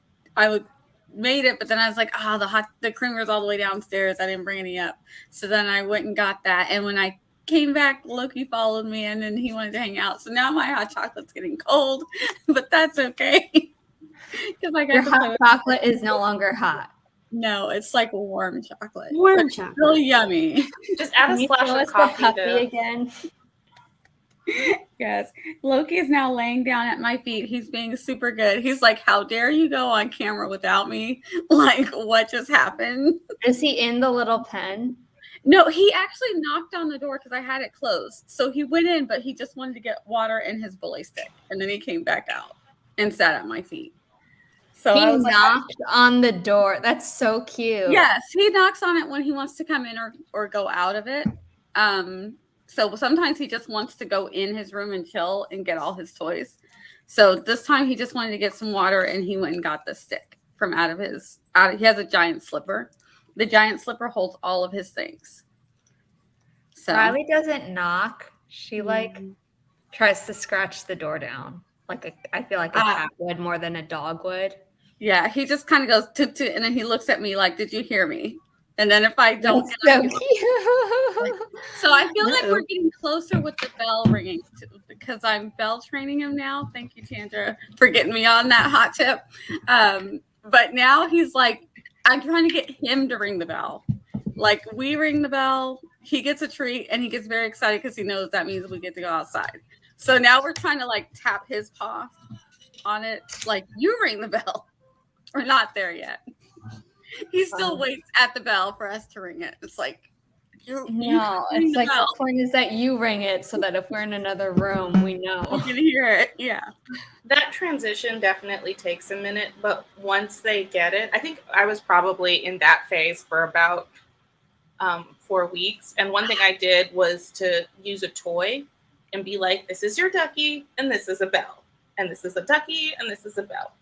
made it, but then I was like, the creamer's all the way downstairs. I didn't bring any up. So then I went and got that. And when I came back, Loki followed me in and he wanted to hang out. So now my hot chocolate's getting cold, but that's okay. Because I got Your hot chocolate is no longer hot. No, it's like warm chocolate. Warm It's chocolate. really yummy. Just add Can a you splash show of us the coffee puppy though. again? Yes. Loki is now laying down at my feet. He's being super good. He's like, how dare you go on camera without me? Like, what just happened? Is he in the little pen? No, he actually knocked on the door because I had it closed. So he went in, but he just wanted to get water in his bully stick. And then he came back out and sat at my feet. So He I was knocked on the door. That's so cute. Yes, he knocks on it when he wants to come in or go out of it. So sometimes he just wants to go in his room and chill and get all his toys. So this time he just wanted to get some water and he went and got the stick from out of he has a giant slipper. The giant slipper holds all of his things. So Riley doesn't knock. She tries to scratch the door down. I feel like a cat would more than a dog would. yeah, he just kind of goes toot, and then he looks at me like, did you hear me? And then if I don't, That's so cute. so I feel like we're getting closer with the bell ringing because I'm bell training him now. Thank you, Chandra, for getting me on that hot tip. But now he's like, I'm trying to get him to ring the bell. Like we ring the bell, he gets a treat, and he gets very excited because he knows that means we get to go outside. So now we're trying to like tap his paw on it, like you ring the bell. We're not there yet. He still waits at the bell for us to ring it. It's like, No, it's like the point is that you ring it so that if we're in another room, we know. You can hear it. Yeah. That transition definitely takes a minute, but once they get it, I think I was probably in that phase for about 4 weeks. And one thing I did was to use a toy and be like, this is your ducky, and this is a bell. And this is a ducky, and this is a bell.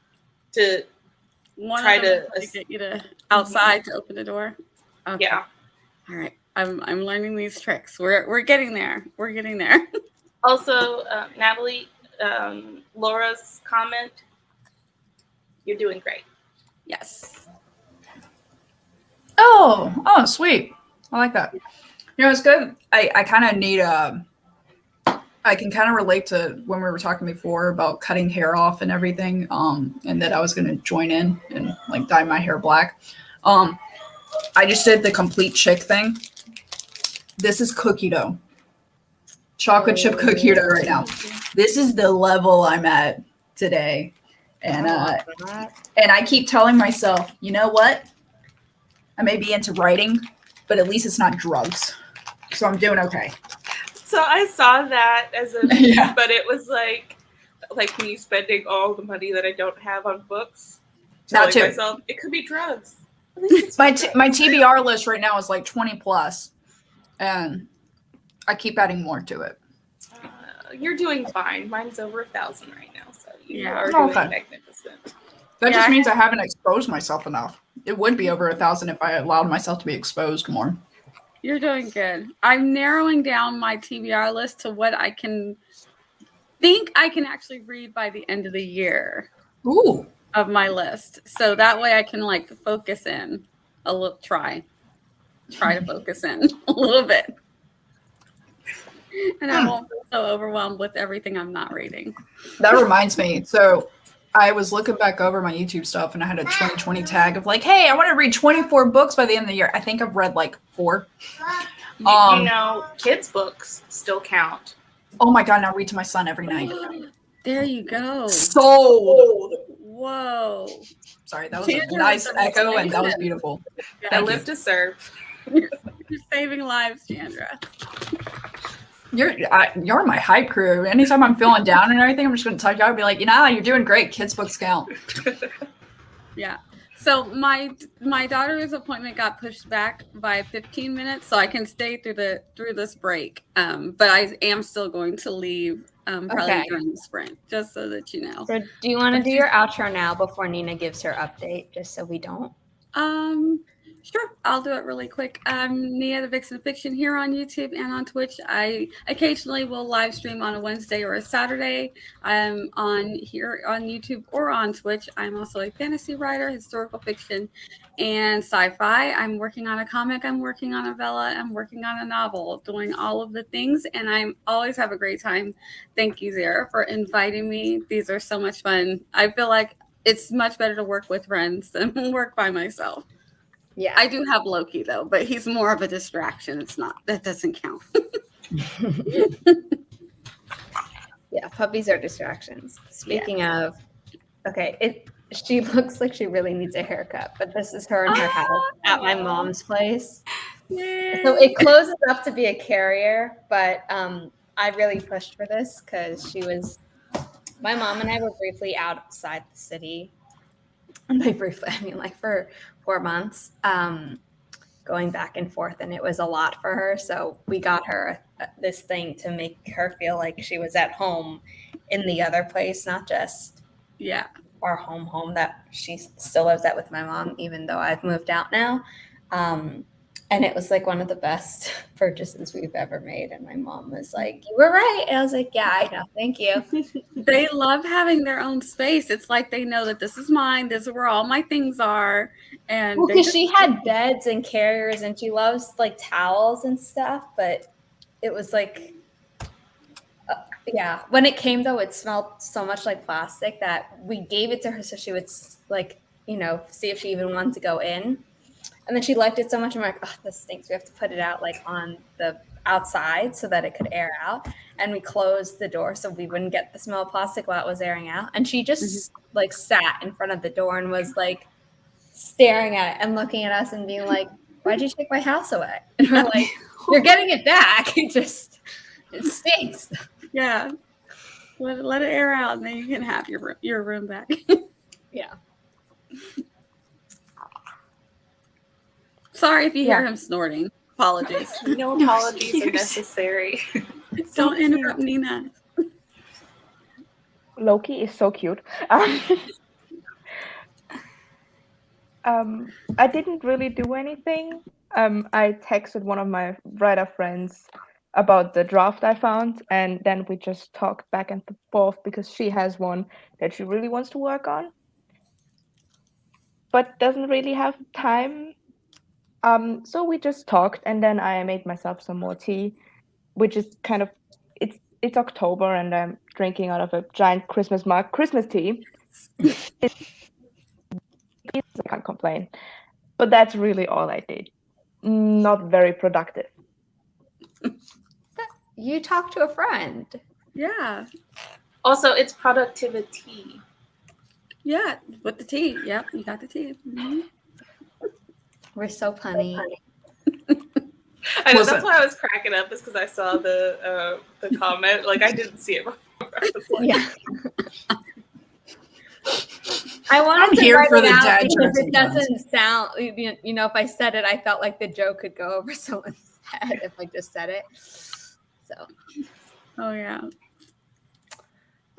To try to get you to outside to open the door. Okay. Yeah. All right. I'm learning these tricks. We're getting there. We're getting there. Also, Natalie, Laura's comment, you're doing great. Yes. Oh, sweet. I like that. You know, it's good. I kind of need I can kind of relate to when we were talking before about cutting hair off and everything, and that I was going to join in and like dye my hair black. I just did the complete chick thing. This is cookie dough. Chocolate chip cookie dough right now. This is the level I'm at today. And I keep telling myself, you know what? I may be into writing, but at least it's not drugs. So I'm doing okay. So I saw that as a Yeah. but it was like me spending all the money that I don't have on books. Not Telling too. myself, it could be drugs. At least it's My drugs. my TBR list right now is like 20 plus, and I keep adding more to it. You're doing fine. Mine's over 1,000 right now, so you are Oh, doing okay. magnificent. That Yeah, just I means I haven't exposed myself enough. It would be over 1,000 if I allowed myself to be exposed more. You're doing good. I'm narrowing down my TBR list to what I can actually read by the end of the year. Ooh. Of my list. So that way I can like focus in a little, try to focus in a little bit. And I won't be so overwhelmed with everything I'm not reading. That reminds me. So I was looking back over my YouTube stuff and I had a 2020 tag of like, hey, I want to read 24 books by the end of the year. I think I've read like 4. You know, kids' books still count. Oh my God, now I read to my son every night. There you go. Sold. Whoa. Sorry, that was a nice echo and that was beautiful. I live to serve. You're saving lives, Chandra. You're my hype crew. Anytime I'm feeling down and everything, I'm just going to touch you out and be like, you're doing great. Kids' books count. Yeah. So my daughter's appointment got pushed back by 15 minutes, so I can stay through this break. But I am still going to leave probably during the sprint, just so that you know. So do you want to do your outro now before Nina gives her update, just so we don't? Sure, I'll do it really quick. I'm Nia the Vixen Fiction here on YouTube and on Twitch. I occasionally will live stream on a Wednesday or a Saturday. I'm on here on YouTube or on Twitch. I'm also a fantasy writer, historical fiction, and sci-fi. I'm working on a comic, I'm working on a novella, I'm working on a novel, doing all of the things, and I always have a great time. Thank you, Zara, for inviting me. These are so much fun. I feel like it's much better to work with friends than work by myself. Yeah, I do have Loki though, but he's more of a distraction. That doesn't count. Yeah, puppies are distractions. Speaking of, okay, she looks like she really needs a haircut, but this is her in her house at my mom's place. Yay. So it closes up to be a carrier, but I really pushed for this because my mom and I were briefly outside the city. And by briefly, I mean like for 4 months, going back and forth, and it was a lot for her. So we got her this thing to make her feel like she was at home in the other place, not just our home that she still lives at with my mom, even though I've moved out now. And it was like one of the best purchases we've ever made. And my mom was like, "You were right." And I was like, "Yeah, I know. Thank you." They love having their own space. It's like they know that this is mine. This is where all my things are. And because she had beds and carriers, and she loves like towels and stuff. But it was like, when it came though, it smelled so much like plastic that we gave it to her so she would like, see if she even wanted to go in. And then she liked it so much. I'm like, oh, this stinks. We have to put it out like on the outside so that it could air out. And we closed the door so we wouldn't get the smell of plastic while it was airing out. And she just like sat in front of the door and was like staring at it and looking at us and being like, "Why'd you take my house away?" And we're like, "You're getting it back. It stinks." Yeah. Let it air out and then you can have your room back. Yeah. Sorry if you hear him snorting. Apologies. No apologies are necessary. Don't interrupt Nina. Loki is so cute. I didn't really do anything. I texted one of my writer friends about the draft I found, and then we just talked back and forth because she has one that she really wants to work on, but doesn't really have time. So we just talked, and then I made myself some more tea, which is kind of it's October, and I'm drinking out of a giant Christmas mug, Christmas tea. I can't complain, but that's really all I did. Not very productive. You talked to a friend. Yeah. Also, it's productivity. Yeah, with the tea. Yep, you got the tea. Mm-hmm. We're so punny. I know, that's why I was cracking up, is because I saw the comment. Like, I didn't see it before. I was like, yeah. I wanted to write it out because it doesn't sound, if I said it, I felt like the joke could go over someone's head if I just said it. So. Oh, yeah.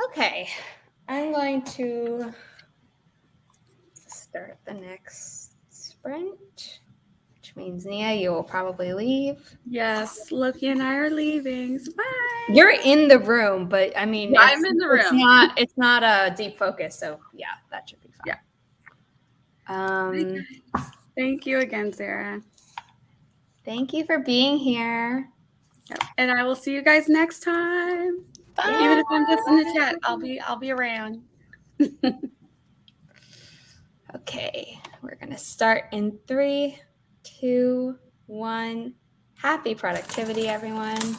Okay. I'm going to start the next sprint, which which means Nia, you will probably leave. Yes, Loki and I are leaving. So bye. You're in the room, but I mean, I'm in the room. It's not a deep focus, so yeah, that should be fine. Yeah. Thank you again, Sarah. Thank you for being here. Yep. And I will see you guys next time. Bye. Even if I'm just in the chat, I'll be around. Okay, we're gonna start in 3, 2, 1. Happy productivity, everyone.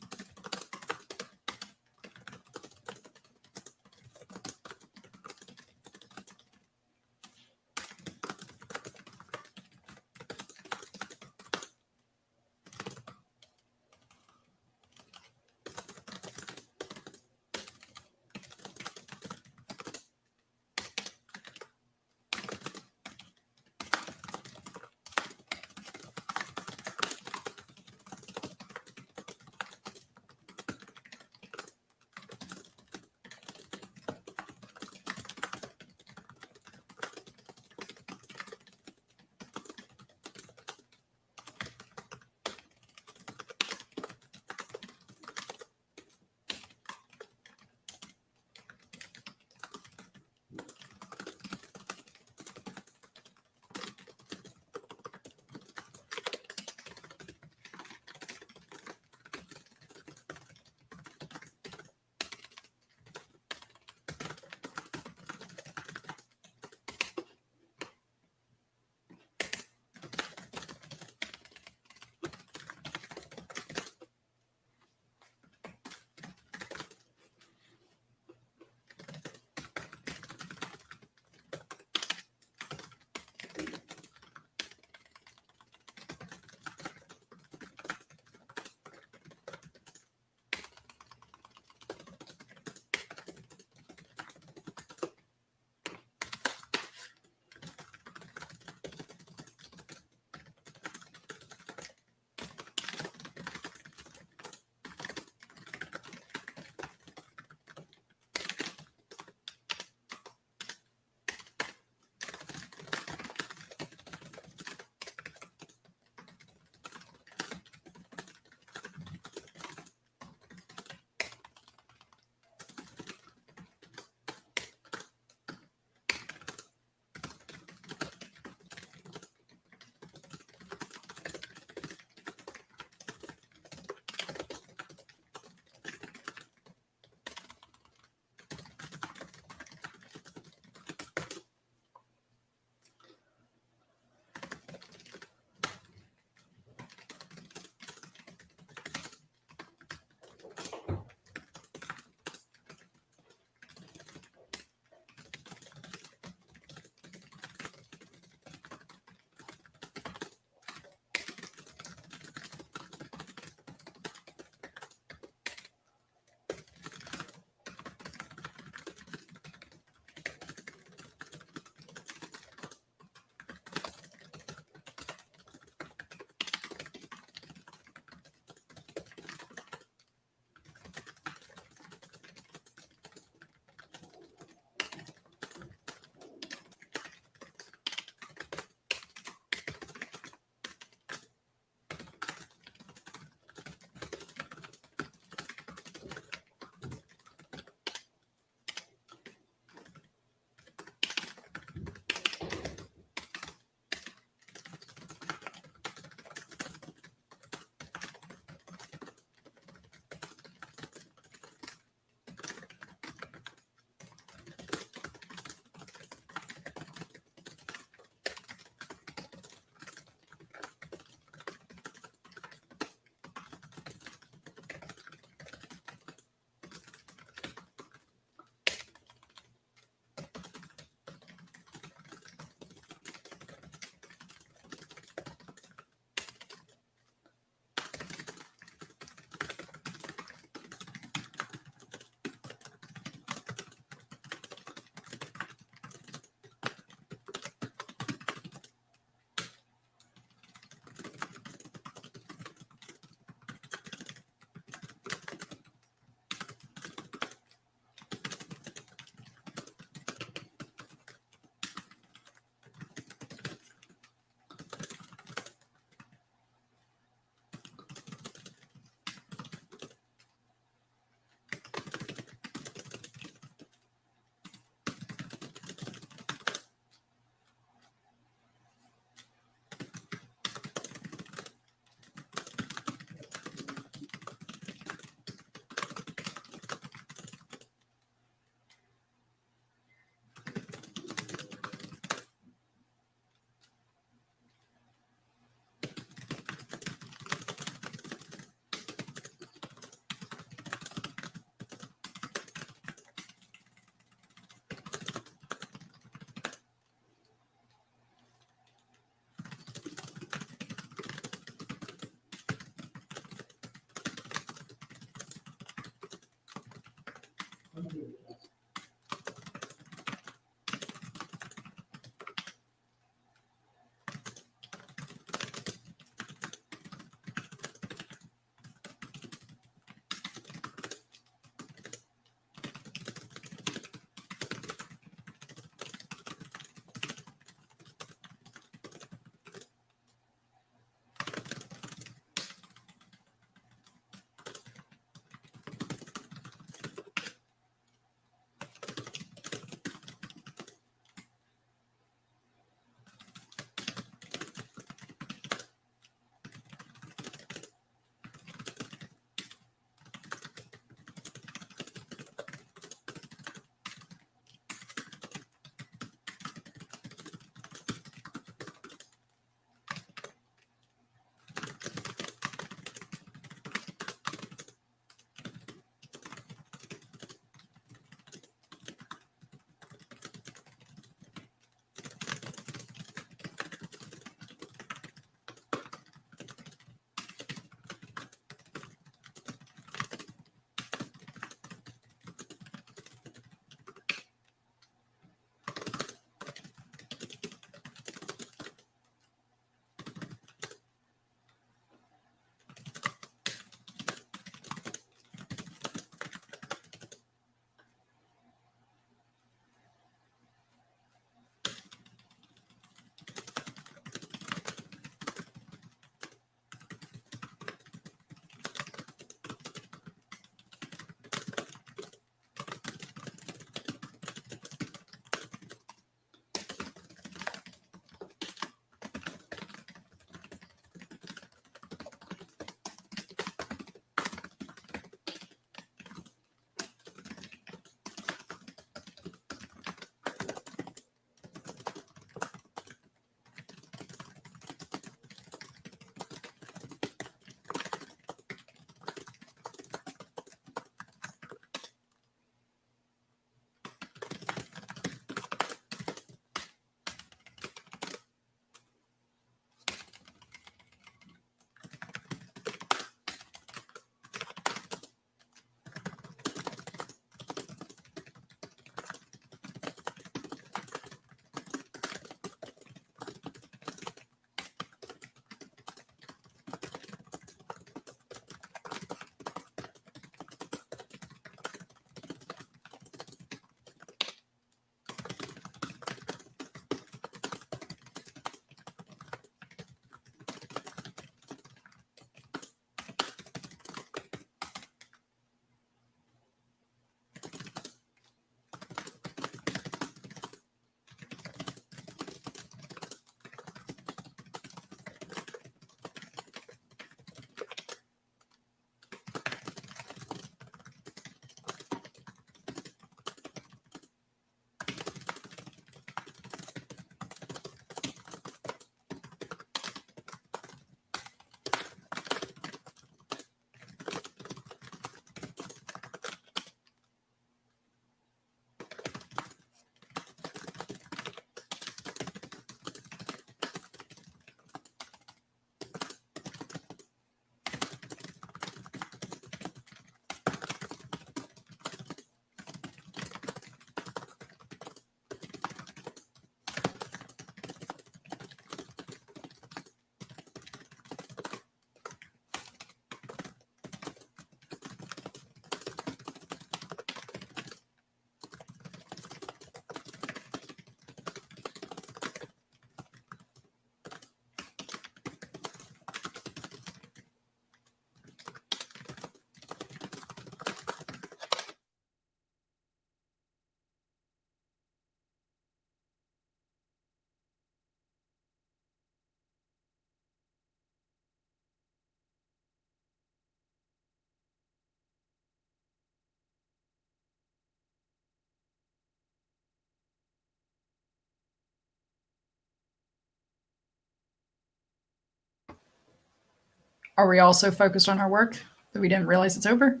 Are we also focused on our work that we didn't realize it's over?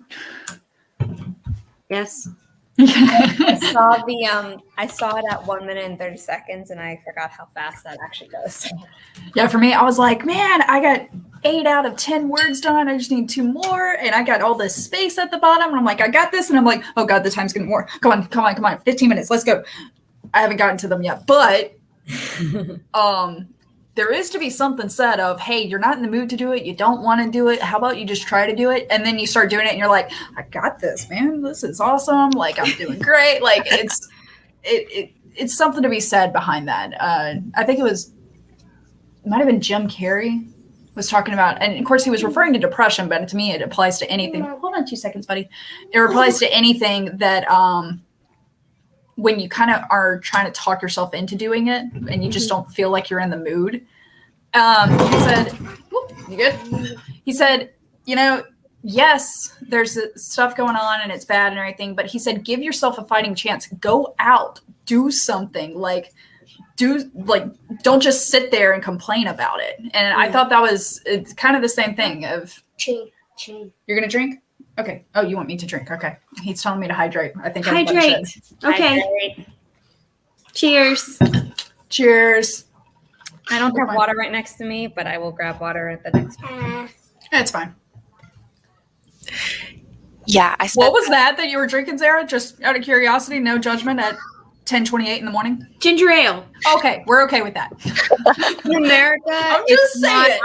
Yes. I saw it at 1 minute and 30 seconds, and I forgot how fast that actually goes. Yeah, for me, I was like, man, I got 8 out of 10 words done. I just need 2 more, and I got all this space at the bottom, and I'm like, I got this, and I'm like, oh god, the time's getting more. Come on, 15 minutes, let's go. I haven't gotten to them yet, but there is to be something said of, hey, you're not in the mood to do it, you don't want to do it, how about you just try to do it? And then you start doing it and you're like, I got this, man, this is awesome, like I'm doing great. Like it's something to be said behind that. I think it might have been Jim Carrey was talking about, and of course he was referring to depression, but to me it applies to anything. Hold on 2 seconds, buddy. It applies to anything that when you kind of are trying to talk yourself into doing it and you just don't feel like you're in the mood. He said, whoop, you good? He said, yes, there's stuff going on and it's bad and everything, but he said, give yourself a fighting chance. Go out, do something, don't just sit there and complain about it. And I thought it's kind of the same thing of Drink. You're going to drink? Okay. Oh, you want me to drink? Okay. He's telling me to hydrate. I think Hydrate. Okay. Hydrate. Cheers. Cheers. I don't have water right next to me, but I will grab water at the next one. It's fine. Yeah, What was that you were drinking, Sarah? Just out of curiosity, no judgment at 10:28 in the morning? Ginger ale. Okay, we're okay with that. In America, I'm just saying.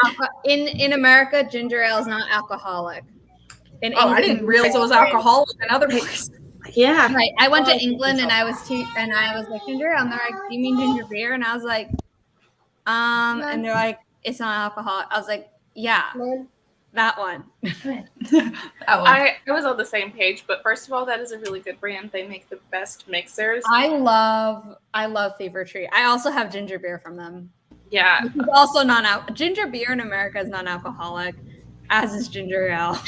In America, ginger ale is not alcoholic. I didn't realize it was alcoholic in other places. Yeah. Right. I went to England and I was like, ginger ale, and they're like, do you mean ginger beer? And I was like, and they're like, it's not alcohol. I was like, yeah, that one. I was on the same page, but first of all, that is a really good brand. They make the best mixers. I love Fever Tree. I also have ginger beer from them. Yeah. It's also ginger beer in America is non-alcoholic, as is ginger ale.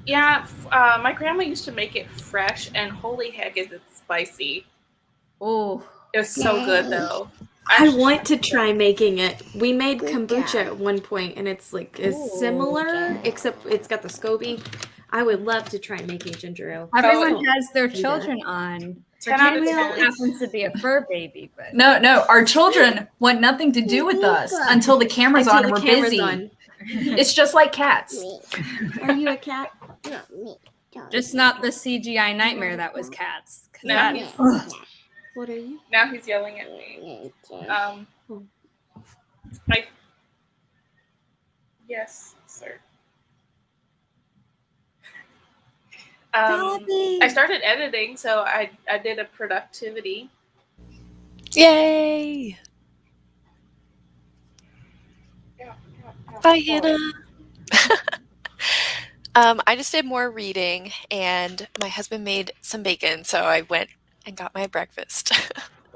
Yeah, my grandma used to make it fresh, and holy heck, is it spicy. Oh, it was so good though. I want to try making it. We made kombucha at one point, and it's similar, except it's got the SCOBY. I would love to try making ginger ale. Everyone has their children on. 10 out of 10. Happens to be a fur baby, but no, our children want nothing to do with us until the camera's on and we're busy. It's just like cats. Are you a cat? Not me. just not the CGI nightmare that was cats. No. What are you? Now he's yelling at me. Yes, sir. I started editing, so I did a productivity. Yay! Bye, Hannah. I just did more reading, and my husband made some bacon, so I went and got my breakfast.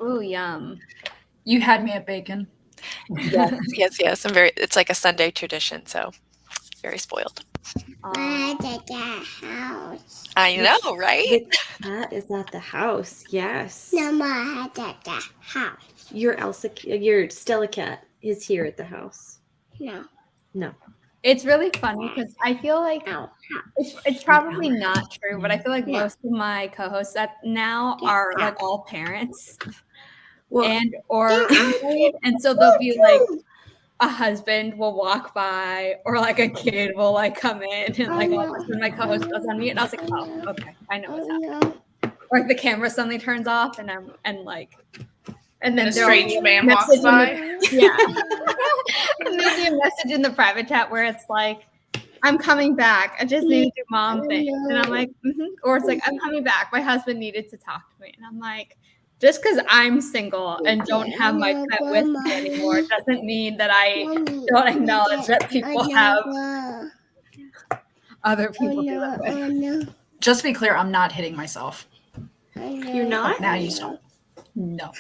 Ooh, yum. You had me at bacon. Yes. It's like a Sunday tradition, so very spoiled. At the house. I know, right? That is at the house. Yes. No, Ma, at the house. Your Stella cat is here at the house. No. It's really funny because I feel like it's probably not true, but I feel like most of my co-hosts now are like all parents or married, and so they'll be like a husband will walk by or like a kid will like come in and like all of a sudden my co-host goes on mute and I was like, oh, okay, I know what's happening. Or like the camera suddenly turns off and then a strange man walks by. And there'll be a message in the private chat where it's like, I'm coming back. I just need to do mom things. And I'm like, or it's like, I'm coming back. My husband needed to talk to me. And I'm like, just because I'm single and don't have my pet with me anymore doesn't mean that I don't acknowledge that people have other people do it with. Just to be clear, I'm not hitting myself. You're not? Now you stop. No.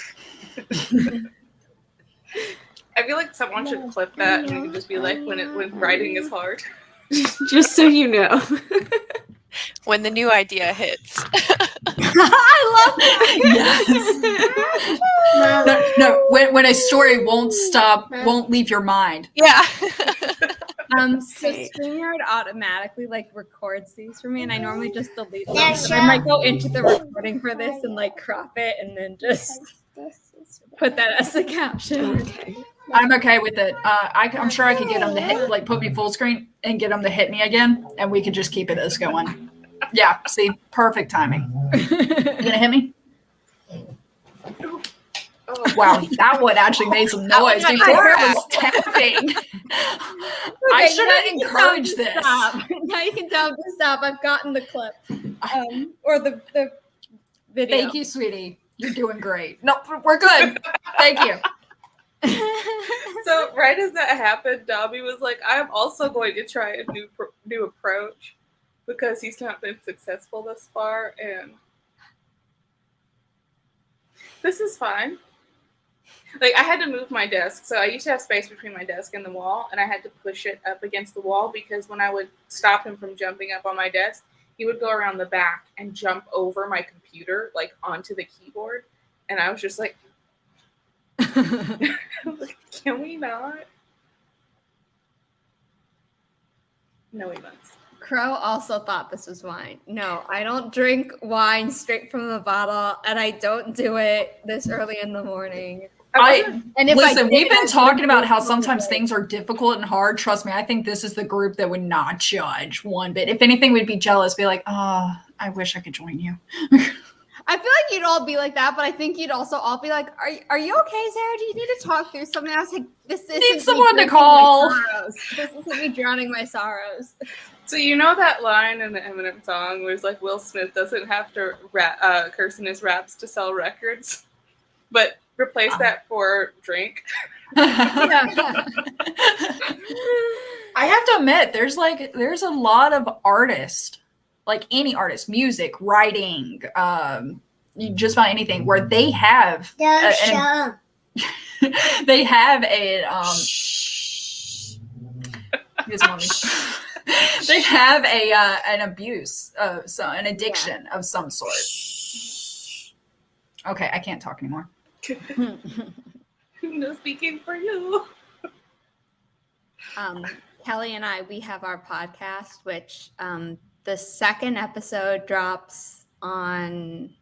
I feel like someone should clip that and it could just be like when writing is hard. Just so you know. When the new idea hits. I love that. Yes. No, when a story won't leave your mind. Yeah. So StreamYard automatically like records these for me, and I normally just delete them. But I might go into the recording for this and like crop it, and then just put that as the caption. Okay. I'm okay with it. I'm sure I could get them to hit, like put me full screen and get them to hit me again, and we could just keep it as going. Yeah, see, perfect timing. You gonna hit me? Oh. Wow, that one actually made some noise before it was tapping. I should have encouraged this. Now you can tell him to stop. I've gotten the clip. Or the video. Thank you, sweetie. You're doing great. No, we're good. Thank you. So right as that happened, Dobby was like, "I'm also going to try a new approach because he's not been successful thus far, and this is fine." Like, I had to move my desk, so I used to have space between my desk and the wall, and I had to push it up against the wall because when I would stop him from jumping up on my desk, he would go around the back and jump over my computer, like onto the keyboard, and I was just like, "Can we not?" No, we must. Crow also thought this was wine. No, I don't drink wine straight from the bottle, and I don't do it this early in the morning. Listen, we've been talking about how sometimes things are difficult and hard. Trust me, I think this is the group that would not judge one bit. If anything, we'd be jealous, be like, "Oh, I wish I could join you." I feel like you'd all be like that, but I think you'd also all be like, "Are you okay, Sarah? Do you need to talk through something?" I was like, "This need someone to call. This isn't me drowning my sorrows." So you know that line in the Eminem song where it's like Will Smith doesn't have to curse in his raps to sell records, but replace that for drink. I have to admit, there's a lot of artists, like any artist, music, writing, just about anything, where they have they have a they have an abuse of an addiction of some sort. Okay, I can't talk anymore. No speaking for you. Kelly and I, we have our podcast, which the second episode drops on.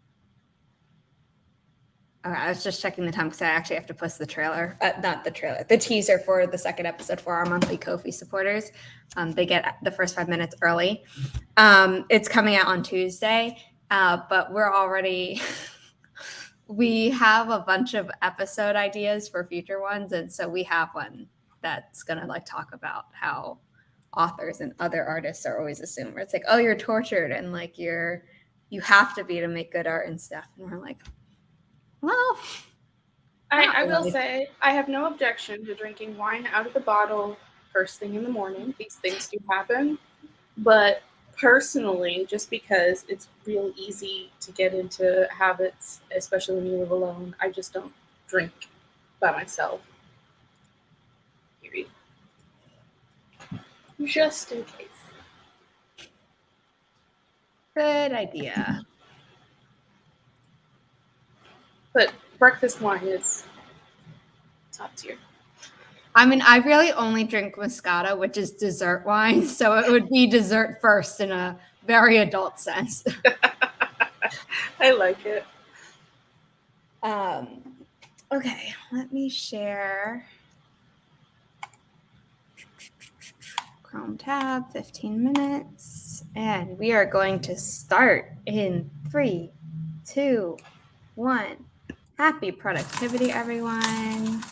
I was just checking the time because I actually have to post the trailer, not the trailer, the teaser for the second episode for our monthly Ko-fi supporters. They get the first 5 minutes early. It's coming out on Tuesday, but we're already. We have a bunch of episode ideas for future ones, and so we have one that's gonna like talk about how authors and other artists are always assumed where it's like, "Oh, you're tortured and like you have to be to make good art and stuff," and we're like, well, I will say I have no objection to drinking wine out of the bottle first thing in the morning. These things do happen, but personally, just because it's real easy to get into habits, especially when you live alone, I just don't drink by myself. Period. Just in case. Good idea. But breakfast wine is top tier. I mean, I really only drink Moscato, which is dessert wine, so it would be dessert first in a very adult sense. I like it. Okay, let me share. Chrome tab, 15 minutes, and we are going to start in 3, 2, 1. Happy productivity, everyone.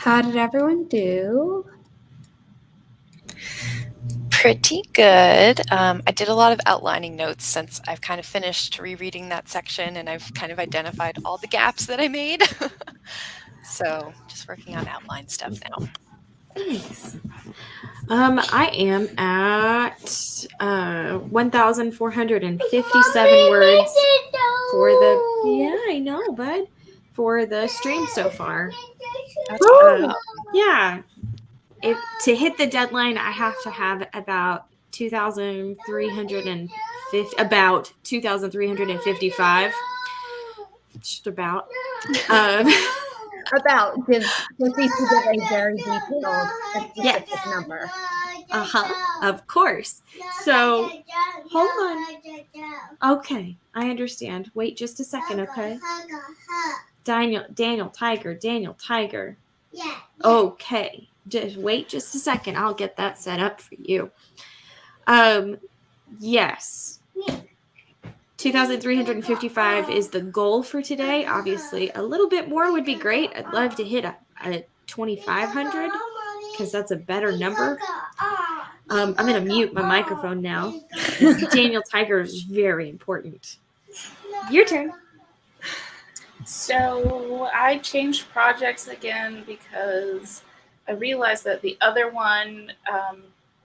How did everyone do? Pretty good. I did a lot of outlining notes since I've kind of finished rereading that section and I've kind of identified all the gaps that I made. So just working on outline stuff now. Nice. I am at 1,457 words for the. Yeah, I know, bud. For the stream so far. That's Yeah. To hit the deadline, I have to have about about 2,355. Just about. About gives proceeds to give a very detailed and specific Yes. number. Of course. So, hold on. Okay, I understand. Wait just a second, okay? Daniel Tiger. Yeah. Okay, just wait just a second. I'll get that set up for you. Yes. 2,355 is the goal for today. Obviously, a little bit more would be great. I'd love to hit a 2,500 because that's a better number. I'm going to mute my microphone now. Daniel Tiger is very important. Your turn. So I changed projects again because I realized that the other one,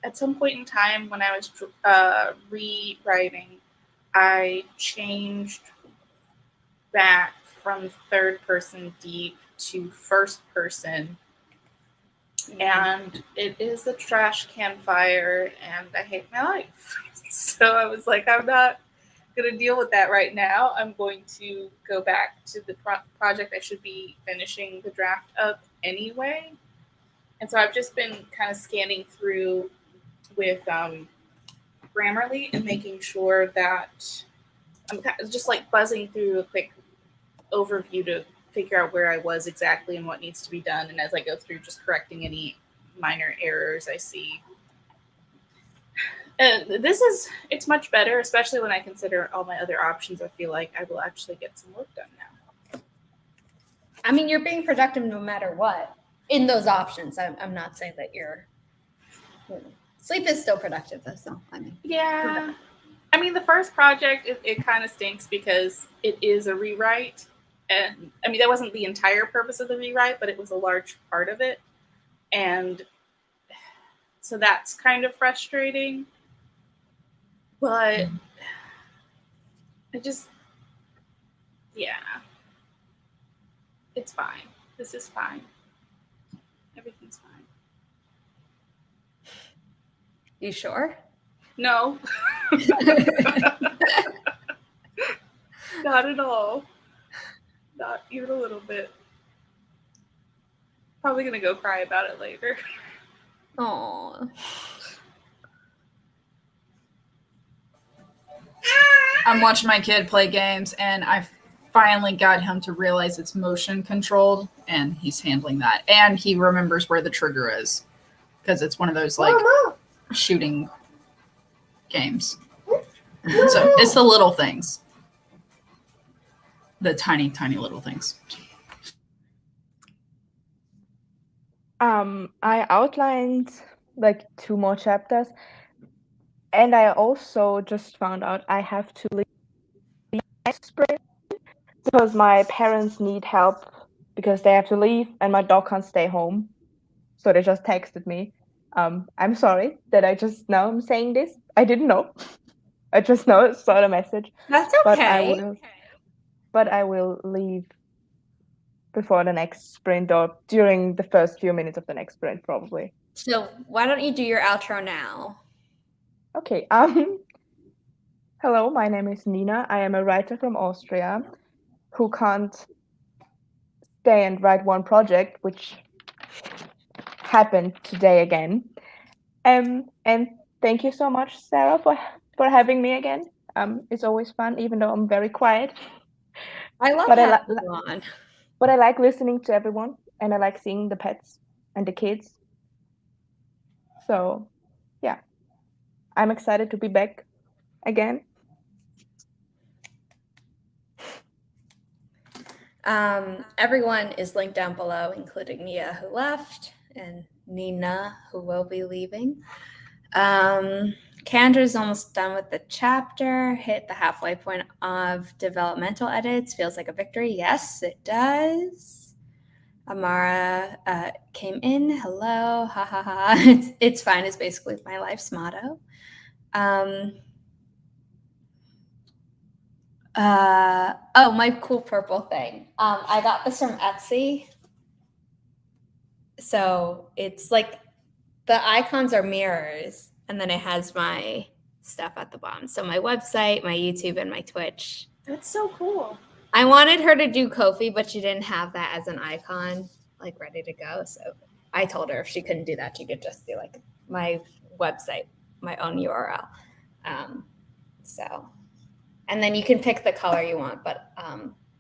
at some point in time when I was rewriting, I changed back from third person deep to first person. And it is a trash can fire, and I hate my life. So I was like, I'm not going to deal with that right now. I'm going to go back to the project I should be finishing the draft of anyway. And so I've just been kind of scanning through with Grammarly and making sure that I'm just like buzzing through a quick overview to figure out where I was exactly and what needs to be done. And as I go through, just correcting any minor errors I see. And it's much better, especially when I consider all my other options. I feel like I will actually get some work done now. I mean, you're being productive no matter what in those options. I'm not saying that sleep is still productive though. So I mean, yeah. I mean, the first project, it kind of stinks because it is a rewrite. And I mean, that wasn't the entire purpose of the rewrite, but it was a large part of it. And so that's kind of frustrating. But yeah, it's fine. This is fine. Everything's fine. you sure? No. Not at all. Not even a little bit. Probably gonna go cry about it later. Aw. I'm watching my kid play games, and I finally got him to realize it's motion controlled, and he's handling that. And he remembers where the trigger is because it's one of those like shooting games. So it's the little things, the tiny, tiny little things. I outlined like 2 more chapters, and I also just found out I have to leave next spring because my parents need help because they have to leave and my dog can't stay home. So they just texted me. I'm sorry that I just now I'm saying this. I didn't know. I just saw the message. That's okay. But I will leave before the next sprint or during the first few minutes of the next sprint, probably. So why don't you do your outro now? Okay. Hello, my name is Nina. I am a writer from Austria who can't stay and write one project, which happened today again. And thank you so much, Sarah, for having me again. It's always fun, even though I'm very quiet. I love having you on. But I like listening to everyone, and I like seeing the pets and the kids. So, yeah, I'm excited to be back again. Everyone is linked down below, including Nia, who left, and Nina, who will be leaving. Chandra's almost done with the chapter, hit the halfway point of developmental edits. Feels like a victory. Yes, it does. Amara came in. Hello. Ha ha ha. It's fine is basically my life's motto. Oh, my cool purple thing. I got this from Etsy. So it's like the icons are mirrors and then it has my stuff at the bottom. So my website, my YouTube, and my Twitch. That's so cool. I wanted her to do Ko-fi, but she didn't have that as an icon, like ready to go. So I told her if she couldn't do that, she could just do like my website, my own URL. And then you can pick the color you want, but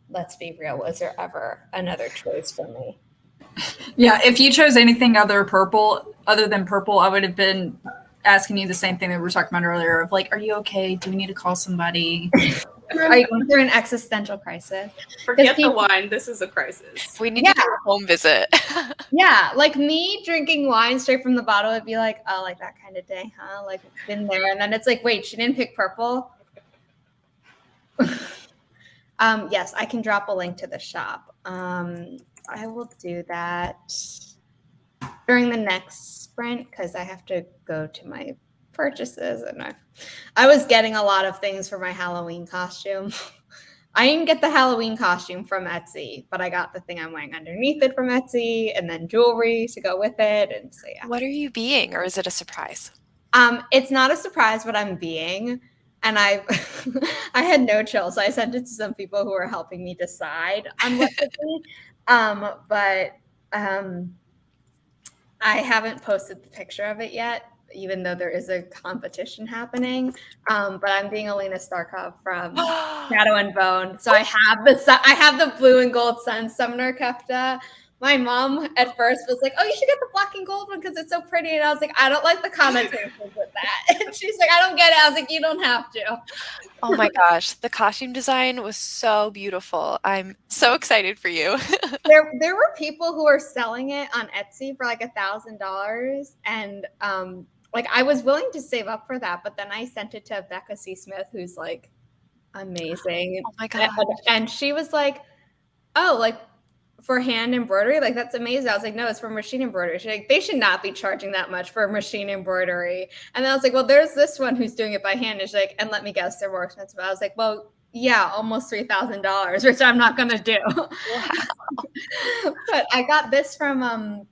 let's be real, was there ever another choice for me? Yeah, if you chose anything other than purple, I would have been asking you the same thing that we were talking about earlier of like, are you okay? Do we need to call somebody? Are you going through an existential crisis? Forget the wine. This is a crisis. We need to do a home visit. Yeah, like me drinking wine straight from the bottle would be like, oh, like that kind of day, huh? Like been there. And then it's like, wait, she didn't pick purple? Yes, I can drop a link to the shop. I will do that during the next sprint because I have to go to my purchases, and I was getting a lot of things for my Halloween costume. I didn't get the Halloween costume from Etsy, but I got the thing I'm wearing underneath it from Etsy, and then jewelry to go with it. And so yeah. What are you being, or is it a surprise? It's not a surprise what I'm being, and I had no chill, so I sent it to some people who were helping me decide on what to be. But I haven't posted the picture of it yet, even though there is a competition happening. But I'm being Alina Starkov from Shadow and Bone. So I have the blue and gold Sun Summoner Kefta. My mom at first was like, oh, you should get the black and gold one because it's so pretty. And I was like, I don't like the connotations with that. And she's like, I don't get it. I was like, you don't have to. Oh my gosh, the costume design was so beautiful. I'm so excited for you. There were people who were selling it on Etsy for like $1,000. And like I was willing to save up for that. But then I sent it to Becca C. Smith, who's like amazing. Oh my gosh. And she was like, oh, like, for hand embroidery, like that's amazing. I was like, no, it's for machine embroidery. She's like, they should not be charging that much for machine embroidery. And then I was like, well, there's this one who's doing it by hand. And she's like, and let me guess, they're more expensive. I was like, well, yeah, almost $3,000, which I'm not gonna do. Wow. But I got this from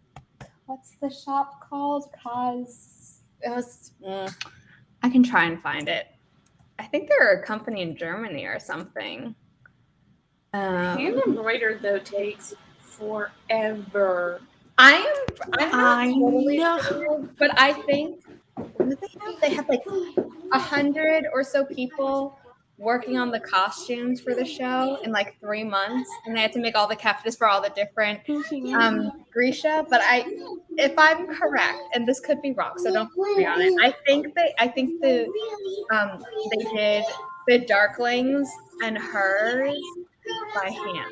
what's the shop called? I can try and find it. I think they're a company in Germany or something. Hand embroidered though takes forever. I'm not totally sure, but I think they have like 100 or so people working on the costumes for the show in like 3 months, and they had to make all the keftas for all the different Grisha. But if I'm correct, and this could be wrong, so don't quote me on it. I think they did the Darklings and hers by hand.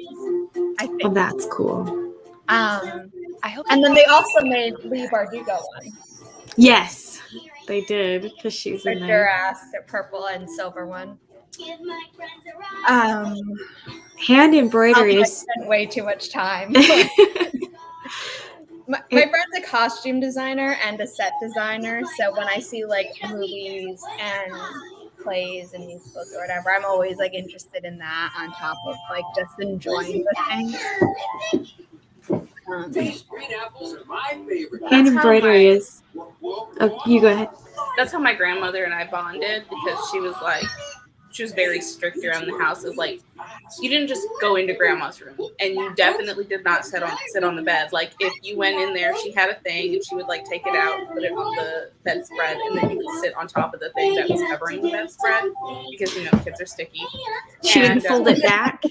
I think. Oh, that's cool. I hope. And then they also made Lee Bardugo one. Yes, they did because she's in there. The purple and silver one. Hand embroidery I is spent way too much time. My friend's a costume designer and a set designer, so when I see like movies and plays and musicals or whatever, I'm always like interested in that on top of like just enjoying the thing. hand embroidery is. Oh, you go ahead. That's how my grandmother and I bonded because she was very strict around the house. It's like you didn't just go into grandma's room, and you definitely did not sit on the bed. Like if you went in there, she had a thing, and she would like take it out, put it on the bedspread, and then you could sit on top of the thing that was covering the bedspread because kids are sticky. She didn't fold it back.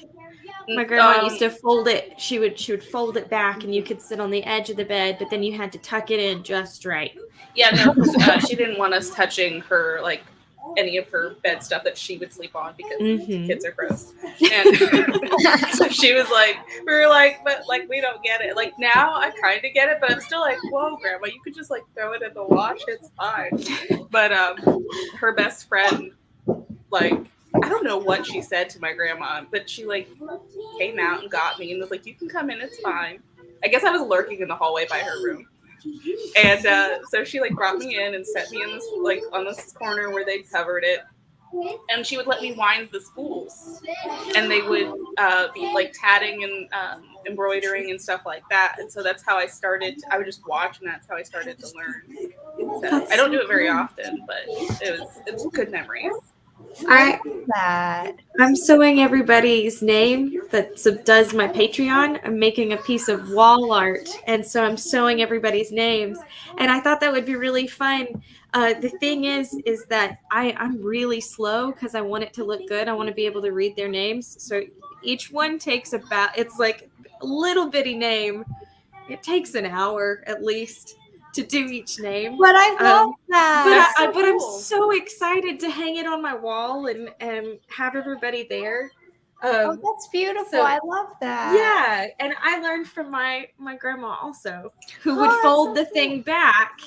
My grandma used to fold it. She would fold it back, and you could sit on the edge of the bed, but then you had to tuck it in just right. Yeah, no, she didn't want us touching her like any of her bed stuff that she would sleep on because kids are gross. And so she was like, we were like, but like we don't get it. Like now I kind of get it, but I'm still like, whoa, grandma, you could just like throw it in the wash, it's fine. But her best friend, like, I don't know what she said to my grandma, but she like came out and got me and was like, you can come in, it's fine. I guess I was lurking in the hallway by her room. And so she like brought me in and set me in this like on this corner where they covered it, and she would let me wind the spools, and they would be like tatting and embroidering and stuff like that. And so that's how I started. I would just watch, and that's how I started to learn. So I don't do it very often, but it was good memories. I'm sewing everybody's name that does my Patreon. I'm making a piece of wall art, and so I'm sewing everybody's names. And I thought that would be really fun. The thing is that I'm really slow because I want it to look good. I want to be able to read their names. So each one takes it's like a little bitty name. It takes an hour at least to do each name. But I love that. But I'm so excited to hang it on my wall and have everybody there. Oh, that's beautiful. So, I love that. Yeah, and I learned from my grandma also, who would fold the thing back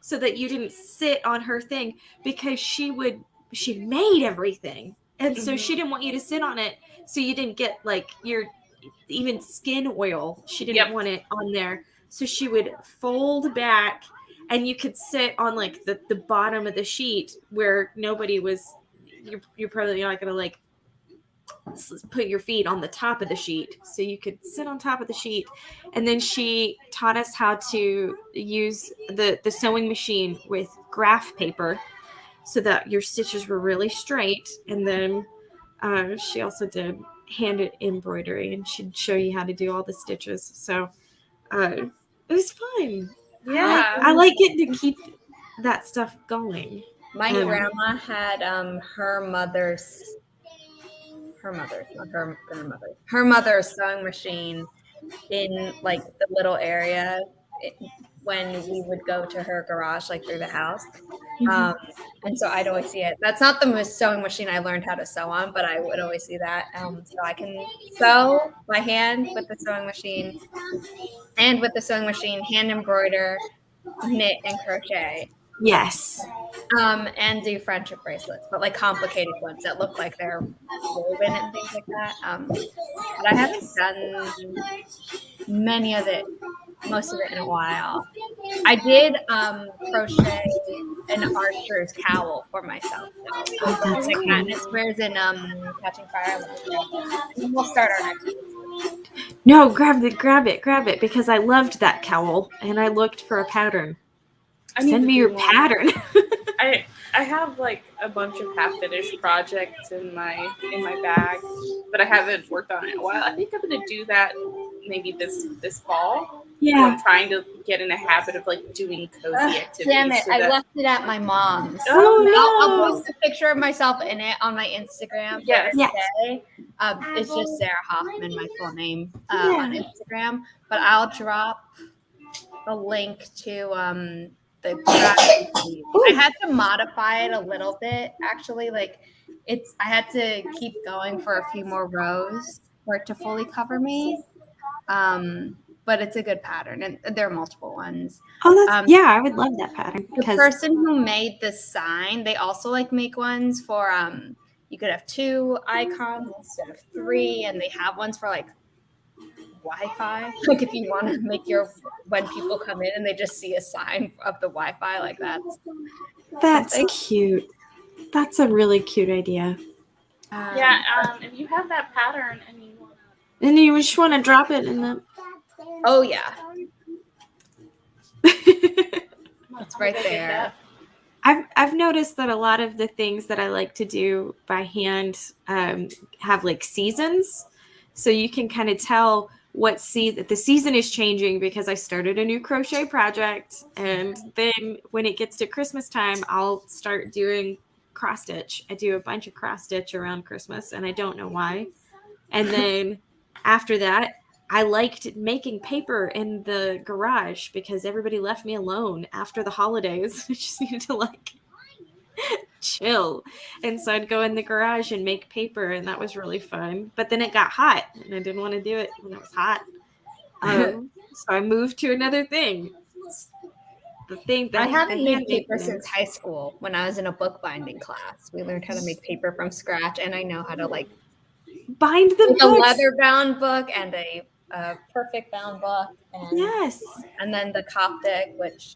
so that you didn't sit on her thing, because she made everything. And so she didn't want you to sit on it, so you didn't get like your even skin oil. She didn't want it on there. So she would fold back, and you could sit on like the bottom of the sheet where nobody was. You're probably not going to like put your feet on the top of the sheet, so you could sit on top of the sheet. And then she taught us how to use the sewing machine with graph paper so that your stitches were really straight. And then she also did hand embroidery, and she'd show you how to do all the stitches. So it was fun. Yeah, I like getting to keep that stuff going. My grandma had her mother's sewing machine in like the little area when we would go to her garage, like through the house. And so I'd always see it. That's not the sewing machine I learned how to sew on, but I would always see that. So I can sew by hand with the sewing machine, and with the sewing machine, hand embroider, knit, and crochet. Yes. And do friendship bracelets, but like complicated ones that look like they're woven and things like that. But I haven't done most of it in a while. I did crochet an archer's cowl for myself. Oh, that's cool. Katniss wears in Catching Fire. We'll start our next one. No, grab it, because I loved that cowl and I looked for a pattern. Send me your pattern. I have like a bunch of half-finished projects in my bag, but I haven't worked on it in a while. I think I'm gonna do that maybe this fall. Yeah. I'm trying to get in a habit of like doing cozy activities. Damn it! I left it at my mom's. Oh no! I'll post a picture of myself in it on my Instagram. Yes. Today. It's just Sarah Hoffman, my full name, on Instagram. But I'll drop a link to the gravity. I had to modify it a little bit, actually. Like I had to keep going for a few more rows for it to fully cover me. But it's a good pattern, and there are multiple ones. Oh, that's I would love that pattern. The person who made the sign, they also like make ones for you could have 2 icons instead of 3, and they have ones for like Wi-Fi. Like if you want to make when people come in and they just see a sign of the Wi-Fi, like that's cute. That's a really cute idea. If you have that pattern and you just want to drop it in the. Oh yeah, it's right there. I've noticed that a lot of the things that I like to do by hand have like seasons, so you can kind of tell what the season is changing, because I started a new crochet project, and then when it gets to Christmas time, I'll start doing cross stitch. I do a bunch of cross stitch around Christmas, and I don't know why. And then after that, I liked making paper in the garage because everybody left me alone after the holidays. I just needed to like chill. And so I'd go in the garage and make paper, and that was really fun. But then it got hot, and I didn't want to do it when it was hot. So I moved to another thing. The thing that I haven't made paper since high school. When I was in a bookbinding class, we learned how to make paper from scratch, and I know how to like bind the a leather bound book and a perfect bound book. And, yes. And then the Coptic, which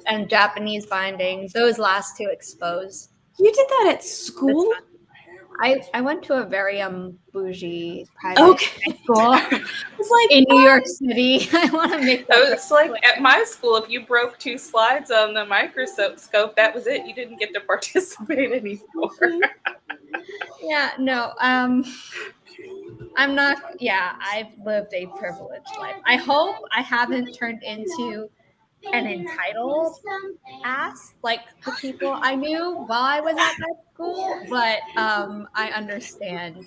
and Japanese binding. Those last 2 expose. You did that at school? I went to a very bougie private high school It's like in New York City. I want to make that It's like at my school, if you broke 2 slides on the microscope, that was it. You didn't get to participate anymore. Yeah, no. I'm not. Yeah, I've lived a privileged life. I hope I haven't turned into an entitled ass like the people I knew while I was at that school, but I understand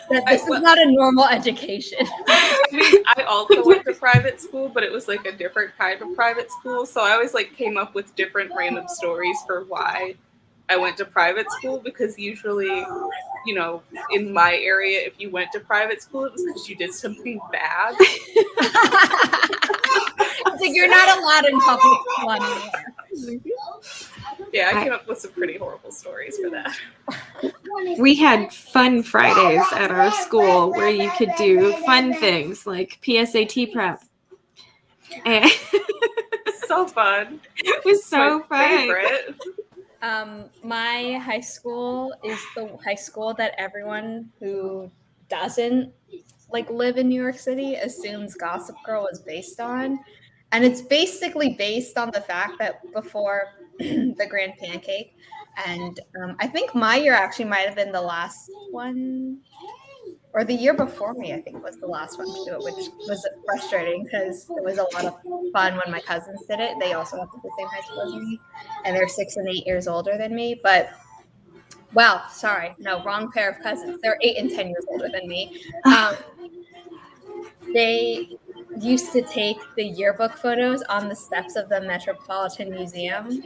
that this is not a normal education. I mean, I also went to private school, but it was like a different kind of private school. So I always like came up with different random stories for why I went to private school, because usually, you know, in my area, if you went to private school, it was because you did something bad. It's like you're not allowed in public school anymore. Yeah, I came up with some pretty horrible stories for that. we had fun Fridays at our school where you could do fun things like PSAT prep. And So fun. it was so My fun. favorite. My high school is the high school that everyone who doesn't like live in New York City assumes Gossip Girl was based on. And it's basically based on the fact that before the Grand Pancake, and I think my year actually might have been the last one, or the year before me, I think was the last one to do it, which was frustrating because it was a lot of fun when my cousins did it. They also went to the same high school as me, and they're 6 and 8 years older than me. But wow, sorry, no, wrong pair of cousins. They're 8 and 10 years older than me. They used to take the yearbook photos on the steps of the Metropolitan Museum.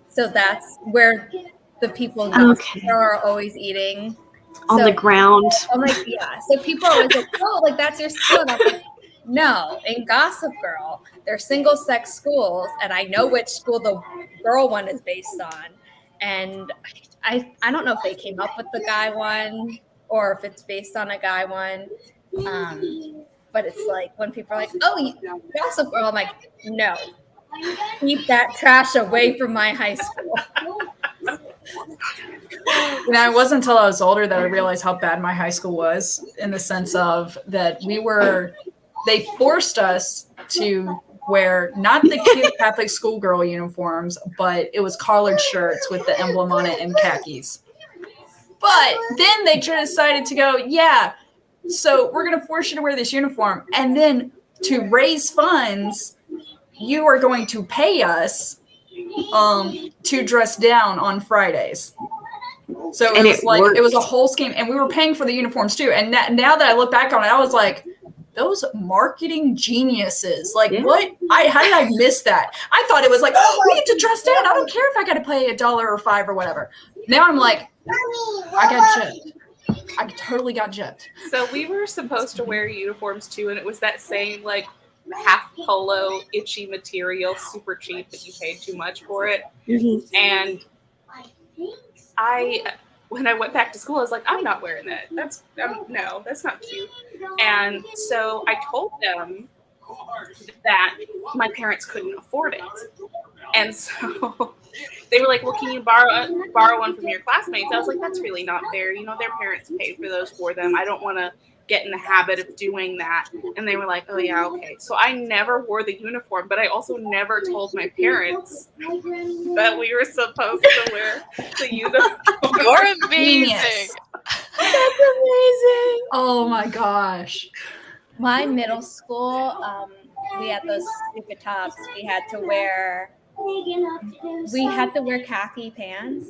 So that's where the people are always eating. On the ground. I'm like, yeah. So people are always like, oh, like that's your school. And I'm like, no, in Gossip Girl, they're single sex schools, and I know which school the girl one is based on. And I don't know if they came up with the guy one or if it's based on a guy one. But it's like when people are like, oh, Gossip Girl, I'm like, no, keep that trash away from my high school. You know, it wasn't until I was older that I realized how bad my high school was, in the sense of that they forced us to wear not the cute Catholic schoolgirl uniforms, but it was collared shirts with the emblem on it and khakis. But then they decided to go, yeah, so we're going to force you to wear this uniform. And then to raise funds, you are going to pay us to dress down on Fridays. So it was a whole scheme. And we were paying for the uniforms too. And now that I look back on it, I was like, those marketing geniuses. Like, what? How did I miss that? I thought it was like, oh, we get to dress down. I don't care if I got to pay $1 or $5 or whatever. Now I'm like, I got gypped. I totally got gypped. So we were supposed to wear uniforms too, and it was that same like half polo, itchy material, super cheap, but you paid too much for it. Mm-hmm. And when I went back to school, I was like, I'm not wearing that. That's not cute. And so I told them that my parents couldn't afford it. And so they were like, well, can you borrow one from your classmates? I was like, that's really not fair. You know, their parents paid for those for them. I don't want to get in the habit of doing that. And they were like, oh yeah, okay. So I never wore the uniform, but I also never told my parents that we were supposed to wear the uniform. You're amazing. That's amazing. Oh my gosh. My middle school, we had those stupid tops. We had to wear khaki pants,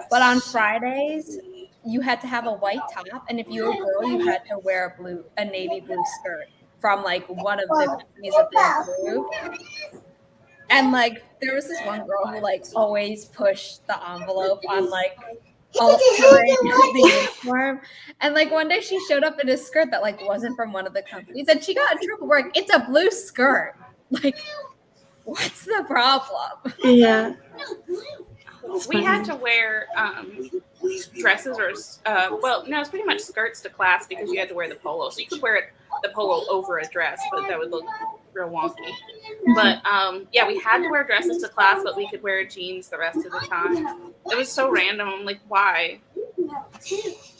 but on Fridays you had to have a white top, and if you were a girl, you had to wear a navy blue skirt from like one of the companies that they approved. And like there was this one girl who like always pushed the envelope on like all the uniform, and like one day she showed up in a skirt that like wasn't from one of the companies, and she got in trouble. We're like, it's a blue skirt. Like, what's the problem? Yeah. We had to wear dresses or it's pretty much skirts to class because you had to wear the polo. So you could wear the polo over a dress, but that would look real wonky. But we had to wear dresses to class, but we could wear jeans the rest of the time. It was so random. I'm like, why?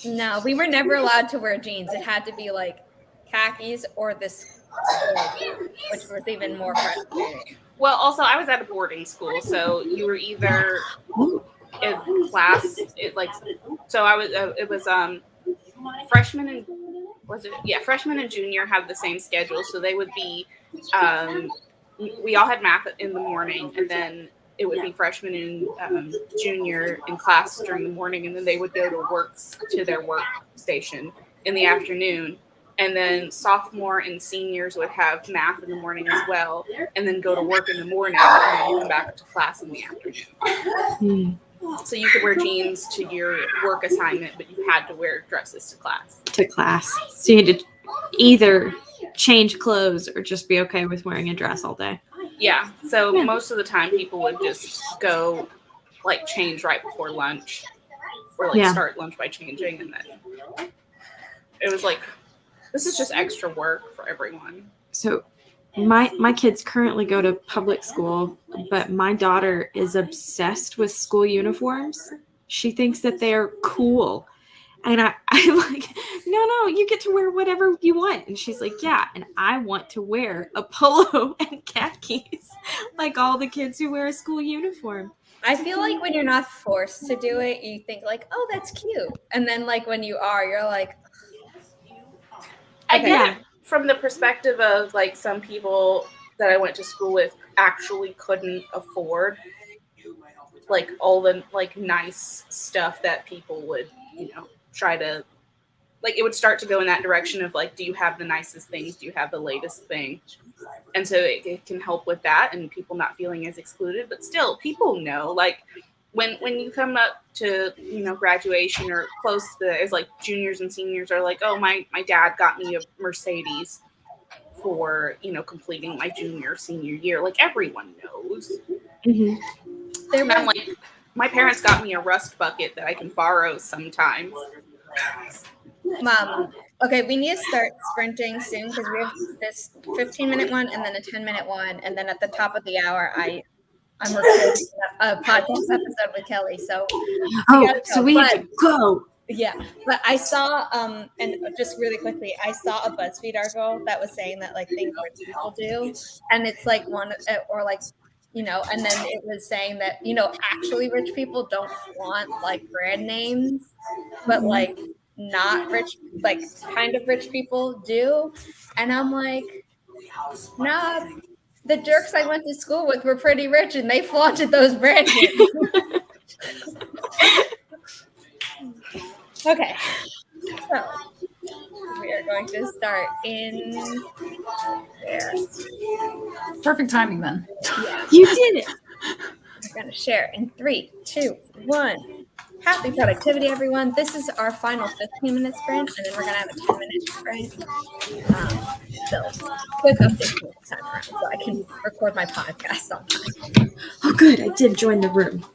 No, we were never allowed to wear jeans. It had to be like khakis or this skirt, which was even more frustrating. Well, also I was at a boarding school, so you were either in class, so I was. It was freshman and freshman and junior had the same schedule, so they would be. We all had math in the morning, and then it would be freshman and junior in class during the morning, and then they would go to their workstation in the afternoon. And then sophomore and seniors would have math in the morning as well, and then go to work in the morning and then come back to class in the afternoon. So you could wear jeans to your work assignment, but you had to wear dresses to class. So you had to either change clothes or just be okay with wearing a dress all day. Yeah. So most of the time people would just go like change right before lunch, or like start lunch by changing, and then it was like, this is just extra work for everyone. So my kids currently go to public school, but my daughter is obsessed with school uniforms. She thinks that they're cool. And I'm like, no, you get to wear whatever you want. And she's like, yeah, and I want to wear a polo and khakis like all the kids who wear a school uniform. I feel like when you're not forced to do it, you think like, oh, that's cute. And then like when you are, you're like, I get it from the perspective of like some people that I went to school with actually couldn't afford like all the like nice stuff that people would, try to like, it would start to go in that direction of like, do you have the nicest things? Do you have the latest thing? And so it can help with that and people not feeling as excluded, but still people know, like when you come up to, graduation or close to as like juniors and seniors are like, oh, my dad got me a Mercedes for, completing my senior year. Like everyone knows. Mm-hmm. And I'm like, my parents got me a rust bucket that I can borrow sometimes. Mom, okay, we need to start sprinting soon because we have this 15-minute one and then a 10-minute one. And then at the top of the hour, I'm recording a podcast episode with Kelly. So we have to go. Yeah, but I saw, and just really quickly, I saw a BuzzFeed article that was saying that like things rich people do, and it's like one or like, and then it was saying that actually rich people don't flaunt like brand names, but like not rich, like kind of rich people do, and I'm like, nah. The jerks I went to school with were pretty rich, and they flaunted those brand names. Okay, so we are going to start in there. Perfect timing then. Yeah. You did it. We're going to share in 3, 2, 1. Happy productivity, everyone. This is our final 15-minute sprint, and then we're going to have a 10-minute sprint. So quick update next time around so I can record my podcast on time. Oh, good. I did join the room.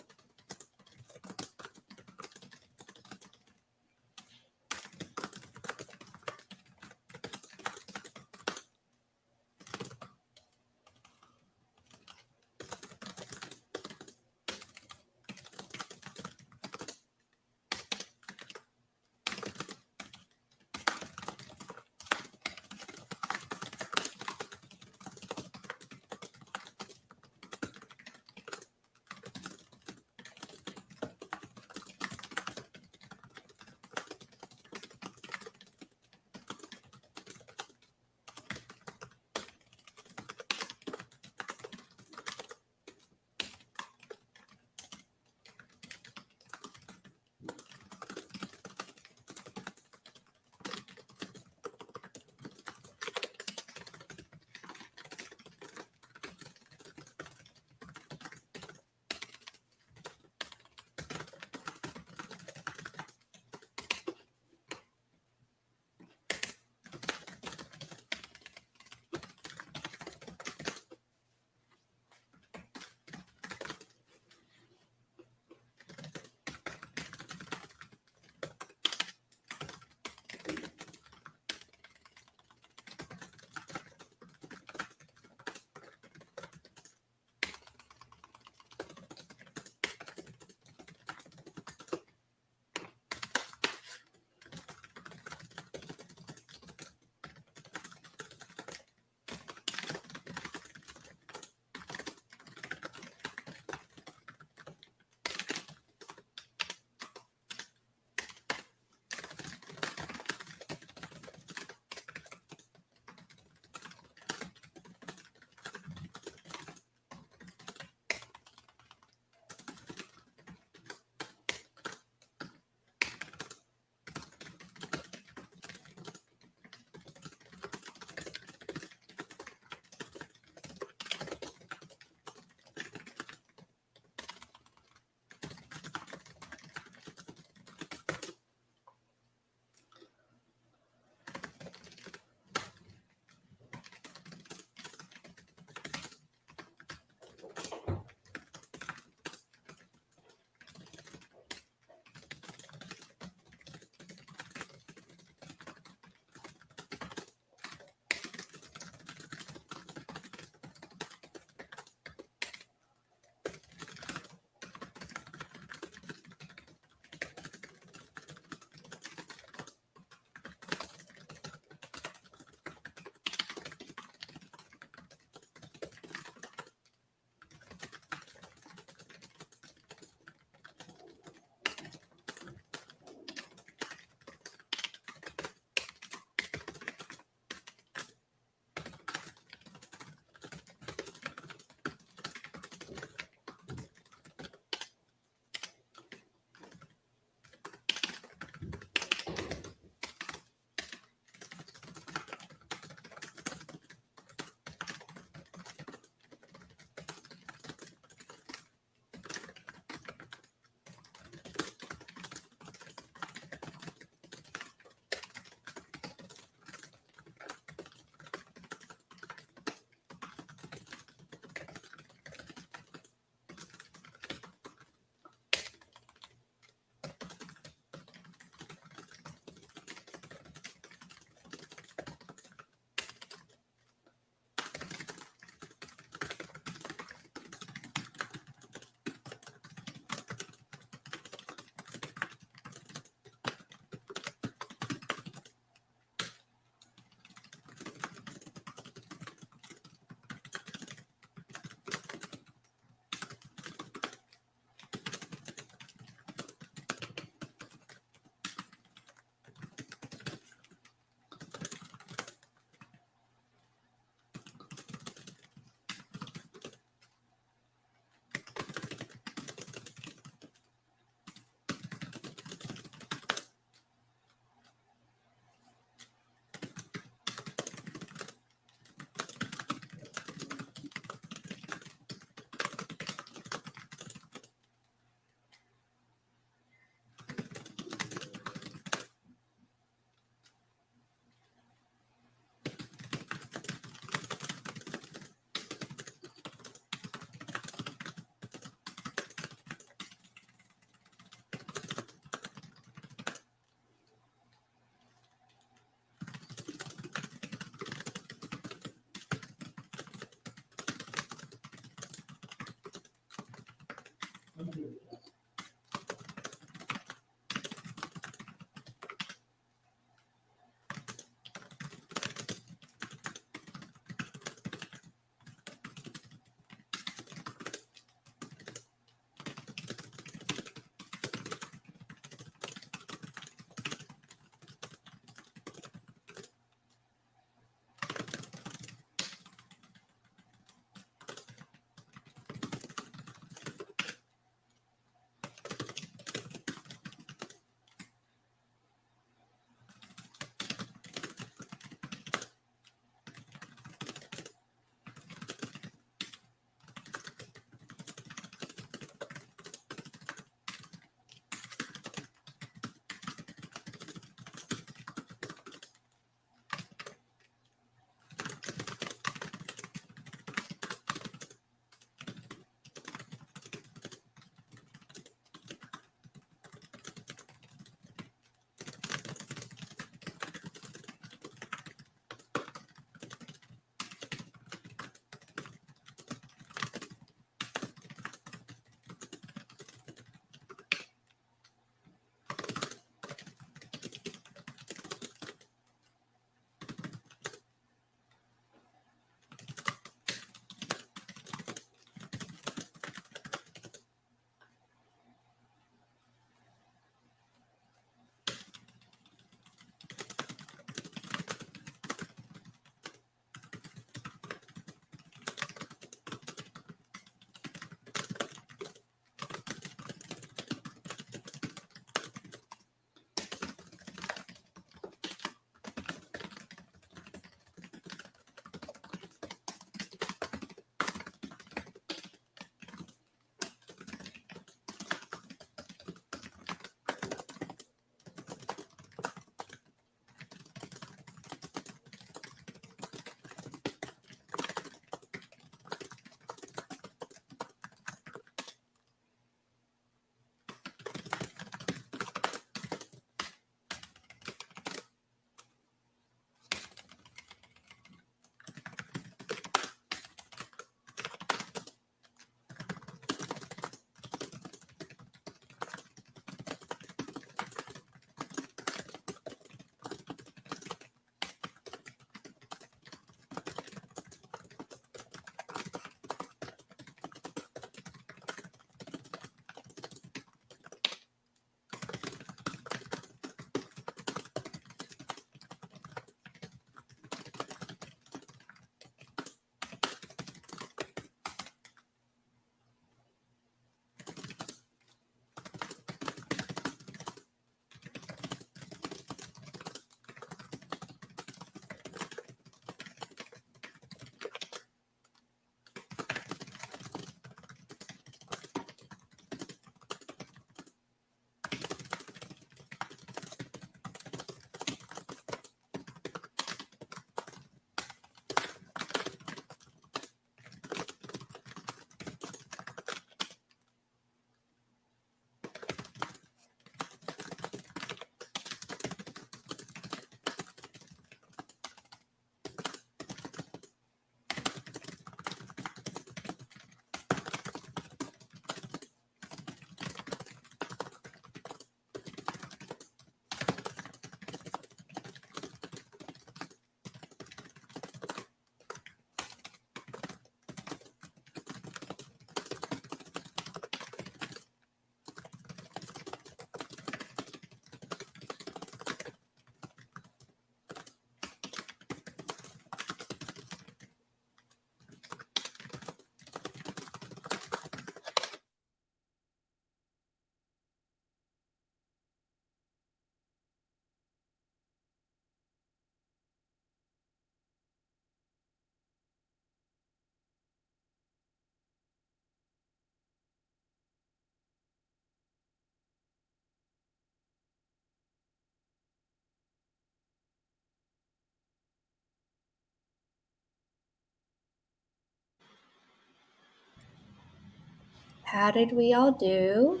How did we all do?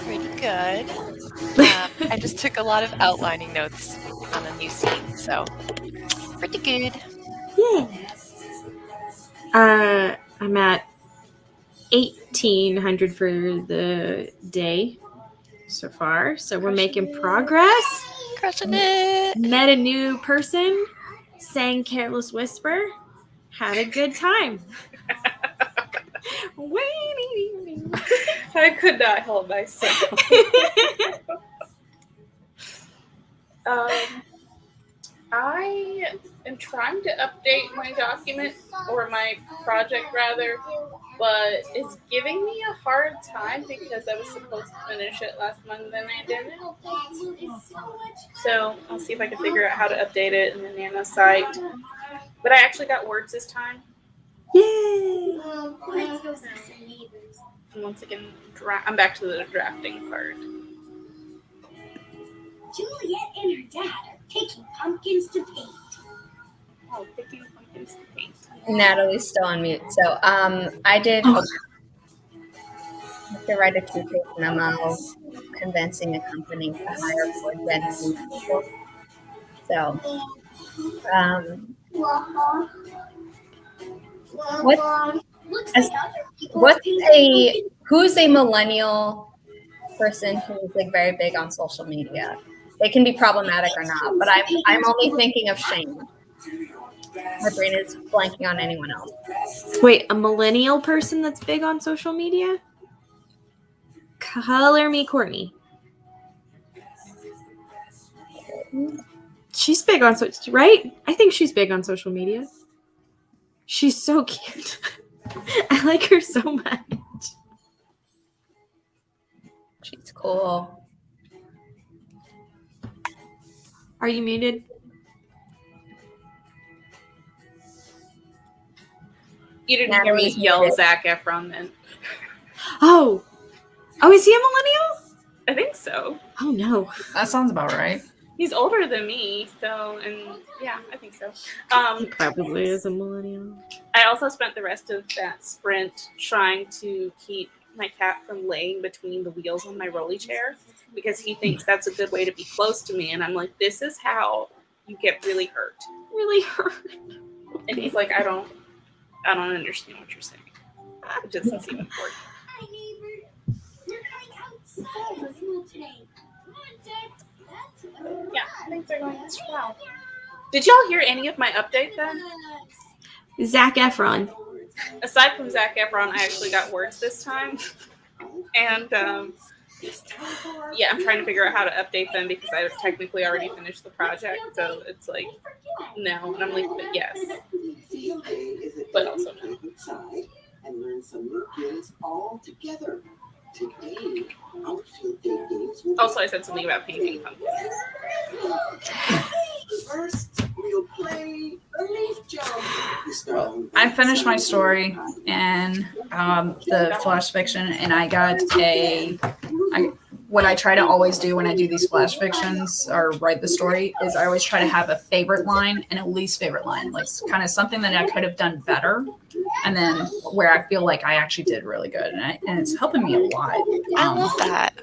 Pretty good. I just took a lot of outlining notes on a new scene, so pretty good. Yeah. I'm at 1,800 for the day so far. So we're making progress. Crushing it. Met a new person, sang Careless Whisper, had a good time. I could not help myself. I am trying to update my document, or my project rather, but it's giving me a hard time because I was supposed to finish it last month and I didn't. So I'll see if I can figure out how to update it in the Nano site. But I actually got words this time. Yay! And once again, I'm back to the drafting part. Juliet and her dad are picking pumpkins to paint. Oh, picking pumpkins to paint. Natalie's still on mute. So I did have to write a 2-page memo convincing a company to hire 4 Gen Z people. So who's a millennial person who's like very big on social media? They can be problematic or not, but I'm only thinking of Shane. My brain is blanking on anyone else. Wait, a millennial person that's big on social media? Color me Courtney. She's big on social, right? I think she's big on social media. She's so cute. I like her so much. She's cool. Are you muted? You didn't hear me yell Zac Efron then. Oh, is he a millennial? I think so. Oh no. That sounds about right. He's older than me, so, and yeah, I think so. He probably is a millennial. I also spent the rest of that sprint trying to keep my cat from laying between the wheels on my rolly chair because he thinks that's a good way to be close to me. And I'm like, this is how you get really hurt. Really hurt. And he's like, I don't understand what you're saying. It doesn't seem important. Hi, neighbor. We're going outside of school today. Come on, Dad. Yeah, things are going well. Did y'all hear any of my update then? Zac Efron. Aside from Zac Efron, I actually got words this time. And yeah, I'm trying to figure out how to update them because I technically already finished the project. So it's like, no. And I'm like, but yes. But also no. And learn some new games all together. Today, outfield day games. Also, I said something about painting pumpkins. First, we'll play a leaf jump. I finished my story and the flash fiction, and I got what I try to always do when I do these flash fictions or write the story is I always try to have a favorite line and a least favorite line, like kind of something that I could have done better, and then where I feel like I actually did really good, and it's helping me a lot. I love that.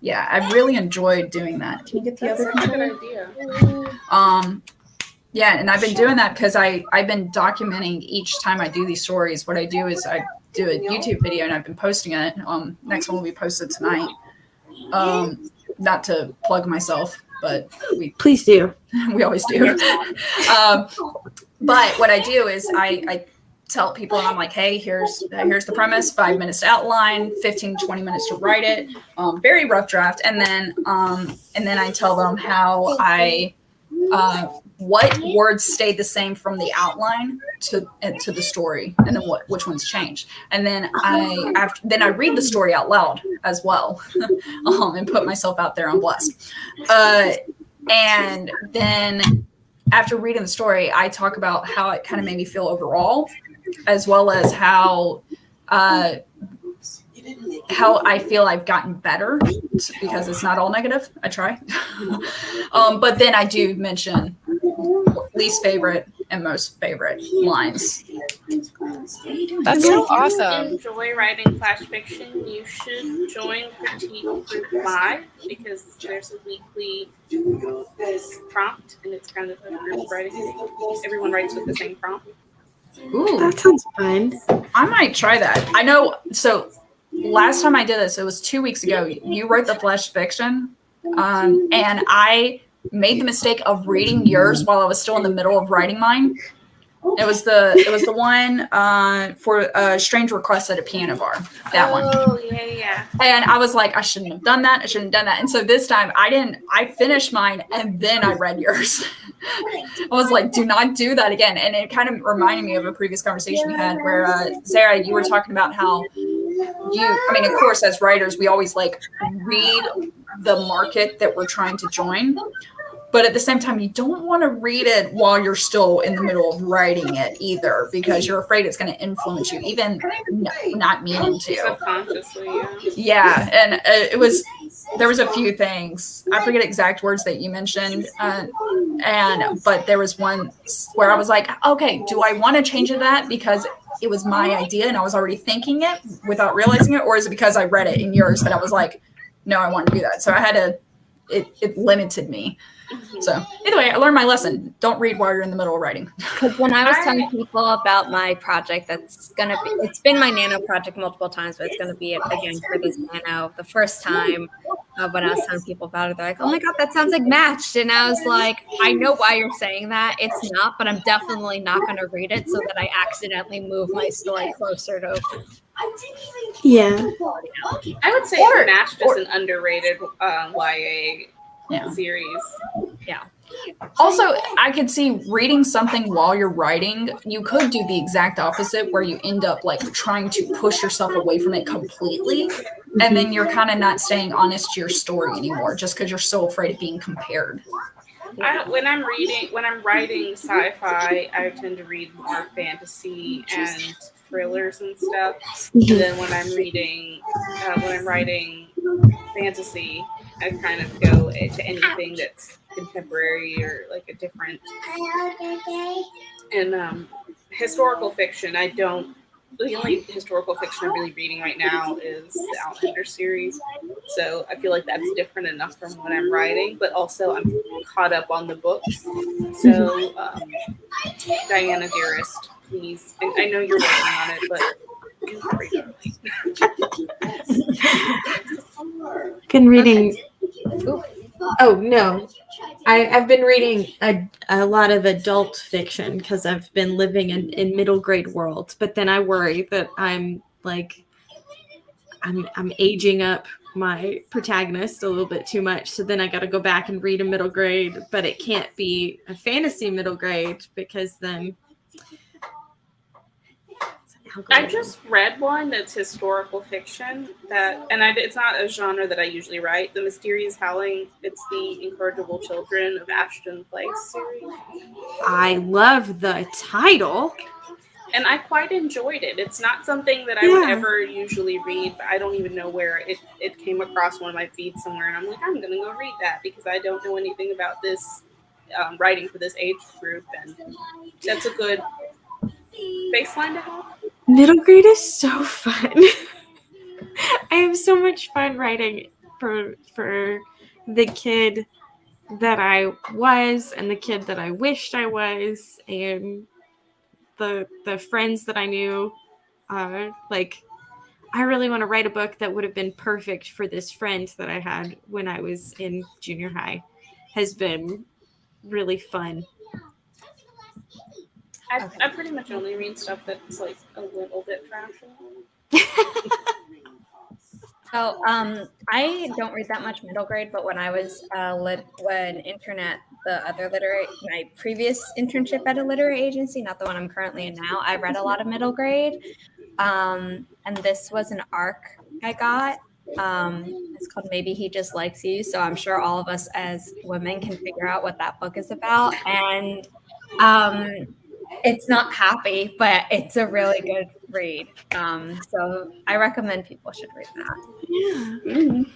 Yeah, I really enjoyed doing that. Can you get the other That's a control? good idea. Yeah, and I've been doing that because I've been documenting each time I do these stories. What I do is I do a YouTube video and I've been posting it. Next one will be posted tonight. Not to plug myself, but Please do. we always do. But what I do is I tell people, and I'm like, hey, here's the premise, 5 minutes to outline, 15, 20 minutes to write it, very rough draft. And then I tell them how what words stayed the same from the outline to the story, and then which ones changed. And then I read the story out loud as well, and put myself out there. I'm blessed. And then after reading the story, I talk about how it kind of made me feel overall, as well as how I feel I've gotten better, because it's not all negative. I try. But then I do mention least favorite and most favorite lines. That's so If awesome. you enjoy writing flash fiction, you should join Critique Group Live because there's a weekly prompt and it's kind of a group writing thing. Everyone writes with the same prompt. Ooh, That sounds fun. I might try that. I know. So last time I did this, it was 2 weeks ago. You wrote the flash fiction, and I made the mistake of reading yours while I was still in the middle of writing mine. It was the one for Strange Requests at a Piano Bar. That one. Oh, yeah. And I was like, I shouldn't have done that. And so this time I finished mine and then I read yours. I was like, do not do that again. And it kind of reminded me of a previous conversation we had where, Sarah, you were talking about how of course, as writers, we always like read the market that we're trying to join. But at the same time, you don't want to read it while you're still in the middle of writing it either, because you're afraid it's going to influence you, even not meaning to. Subconsciously, yeah. Yeah, and there was a few things. I forget exact words that you mentioned, but there was one where I was like, okay, do I want to change that because it was my idea and I was already thinking it without realizing it, or is it because I read it in yours that I was like, no, I want to do that. So I had to. It limited me. So either way, I learned my lesson. Don't read while you're in the middle of writing. Because when I was telling people about my project, it's been my nano project multiple times, but it's going to be it again for this nano. The first time when I was telling people about it, they're like, oh my God, that sounds like Matched. And I was like, I know why you're saying that. It's not, but I'm definitely not going to read it so that I accidentally move my story closer to open. Yeah. I would say Matched is an underrated YA series. Yeah. Also, I could see reading something while you're writing, you could do the exact opposite where you end up like trying to push yourself away from it completely. And then you're kind of not staying honest to your story anymore just because you're so afraid of being compared. When I'm writing sci-fi, I tend to read more fantasy and thrillers and stuff. And then when I'm writing fantasy, I kind of go to anything that's contemporary or like a different. And historical fiction, the only historical fiction I'm really reading right now is the Outlander series. So I feel like that's different enough from what I'm writing, but also I'm caught up on the books. So Diana Dearest, please. And I know you're working on it, but Been reading. Oh no, I've been reading a lot of adult fiction because I've been living in middle grade world. But then I worry that I'm aging up my protagonist a little bit too much. So then I got to go back and read a middle grade, but it can't be a fantasy middle grade because then. I just read one that's historical fiction it's not a genre that I usually write. The Mysterious Howling. It's the Incorrigible Children of Ashton Place series. I love the title. And I quite enjoyed it. It's not something that I would ever usually read, but I don't even know where it came across one of my feeds somewhere. And I'm like, I'm going to go read that because I don't know anything about this writing for this age group. And that's a good baseline to have. Middle grade is so fun. I have so much fun writing for the kid that I was and the kid that I wished I was and the friends that I knew. I really want to write a book that would have been perfect for this friend that I had when I was in junior high. Has been really fun. I pretty much only read stuff that's like a little bit trashy. So I don't read that much middle grade, but when I was my previous internship at a literary agency, not the one I'm currently in now, I read a lot of middle grade. And this was an arc I got. It's called Maybe He Just Likes You. So I'm sure all of us as women can figure out what that book is about. And it's not happy, but it's a really good read. So I recommend people should read that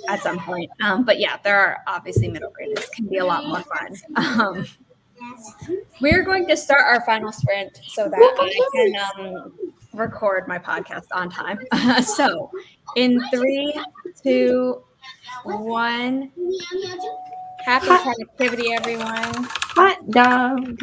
at some point. But yeah, there are obviously middle graders can be a lot more fun. We're going to start our final sprint so that I can record my podcast on time. So in 3, 2, 1. Happy productivity, everyone. Hot dog.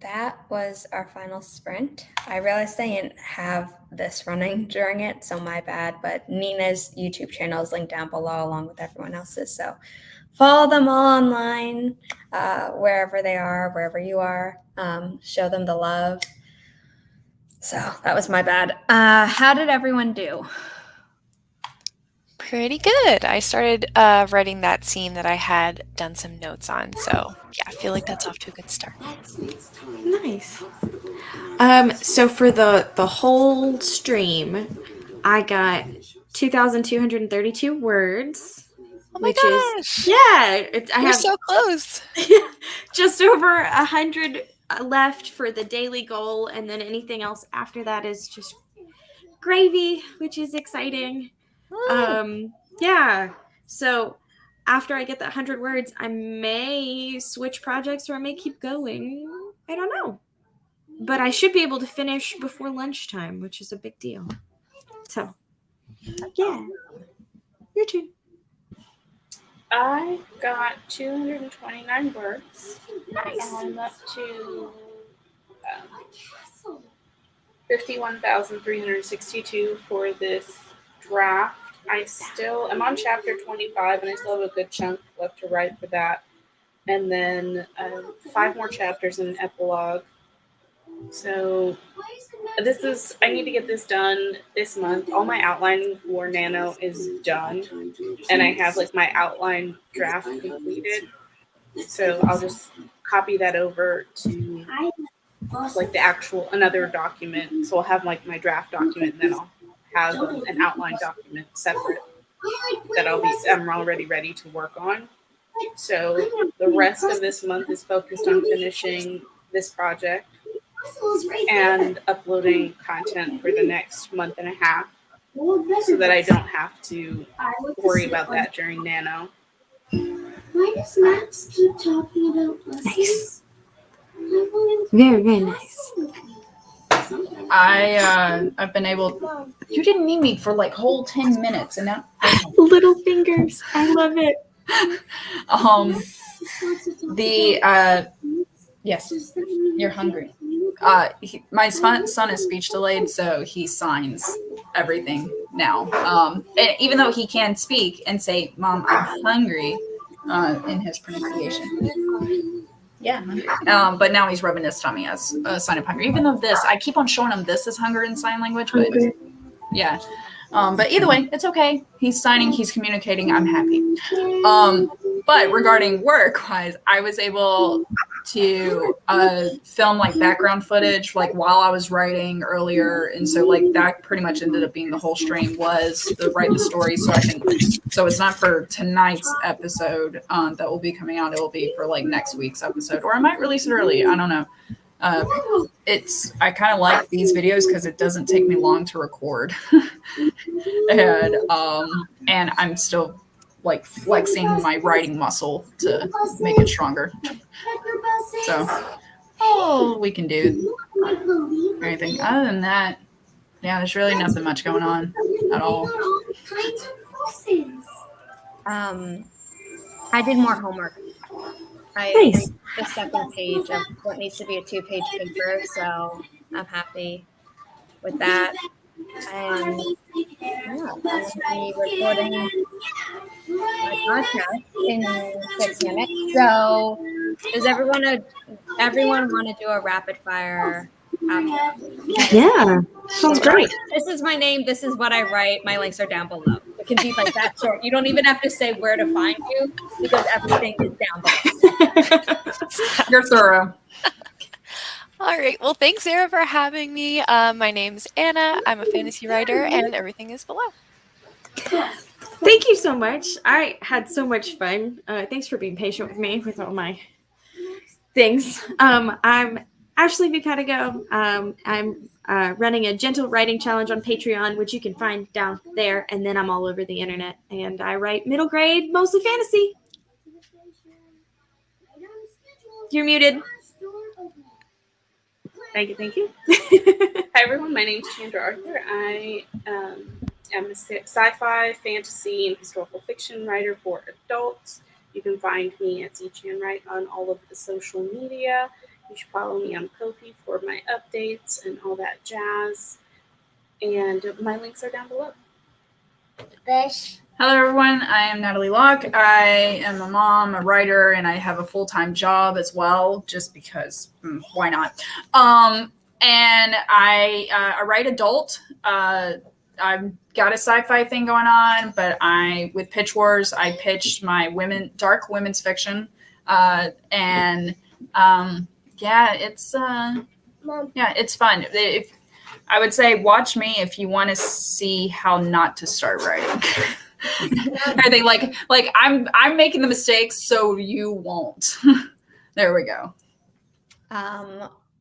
that was our final sprint. I realized I didn't have this running during it, so my bad, but Nina's YouTube channel is linked down below along with everyone else's, so follow them all online, wherever they are, wherever you are. Show them the love. So that was my bad. How did everyone do? Pretty good. I started writing that scene that I had done some notes on. So yeah, I feel like that's off to a good start. Nice. So for the whole stream, I got 2,232 words. Oh my which gosh. is I You're have so close. just over 100 left for the daily goal, and then anything else after that is just gravy, which is exciting. Yeah. So after I get that 100 words, I may switch projects or I may keep going. I don't know. But I should be able to finish before lunchtime, which is a big deal. So, yeah. Your turn. I got 229 words. Nice. I'm up to 51,362 for this draft. I'm on chapter 25, and I still have a good chunk left to write for that. And then 5 more chapters in an epilogue. So I need to get this done this month. All my outlining for Nano is done, and I have like my outline draft completed. So I'll just copy that over to like the actual another document. So I'll have like my draft document, and then I'll have an outline document separate that I'm already ready to work on. So the rest of this month is focused on finishing this project and uploading content for the next month and a half, so that I don't have to worry about that during Nano. Why does Max keep talking about lessons? Nice. Very, very nice. I've been able. You didn't need me for like whole 10 minutes, and now Little fingers. I love it. Yes, you're hungry. My son is speech delayed, so he signs everything now. And even though he can speak and say, "Mom, I'm hungry," in his pronunciation. Yeah, hungry. But now he's rubbing his tummy as a sign of hunger. Even though I keep on showing him this is hunger in sign language, but yeah. But either way, it's okay. He's signing, he's communicating. I'm happy. But regarding work-wise, I was able to film like background footage like while I was writing earlier, and so like that pretty much ended up being the whole stream was to write the story. So I think it's not for tonight's episode that will be coming out. It will be for like next week's episode, or I might release it early. I don't know. I kind of like these videos because it doesn't take me long to record, and I'm still like flexing my writing muscle to make it stronger. So all we can do. Anything other than that, yeah, there's really nothing much going on at all. I did more homework. I Nice. the second page of what needs to be a 2-page paper, so I'm happy with that. And yeah, I'm going to be recording my podcast in 6 minutes. So does everyone want to do a rapid fire? Yeah. Sounds great. This is my name. This is what I write. My links are down below. It can be like that short. You don't even have to say where to find you because everything is down below. You're thorough. All right. Well, thanks, Sarah, for having me. My name's Anna. I'm a fantasy writer, and everything is below. Thank you so much. I had so much fun. Thanks for being patient with me with all my things. I'm Ashley V. Pedigo. I'm running a gentle writing challenge on Patreon, which you can find down there. And then I'm all over the internet. And I write middle grade, mostly fantasy. You're muted. Thank you. Hi, everyone. My name is Chandra Arthur. I am a sci-fi, fantasy, and historical fiction writer for adults. You can find me at CChanWrite on all of the social media. You should follow me on Ko-fi for my updates and all that jazz. And my links are down below. Hello, everyone. I am Natalie Locke. I am a mom, a writer, and I have a full-time job as well, just because why not? And I write adult. I've got a sci-fi thing going on, but with Pitch Wars, I pitched my dark women's fiction, and it's fun. I would say watch me if you want to see how not to start writing. I think like I'm making the mistakes so you won't. There we go.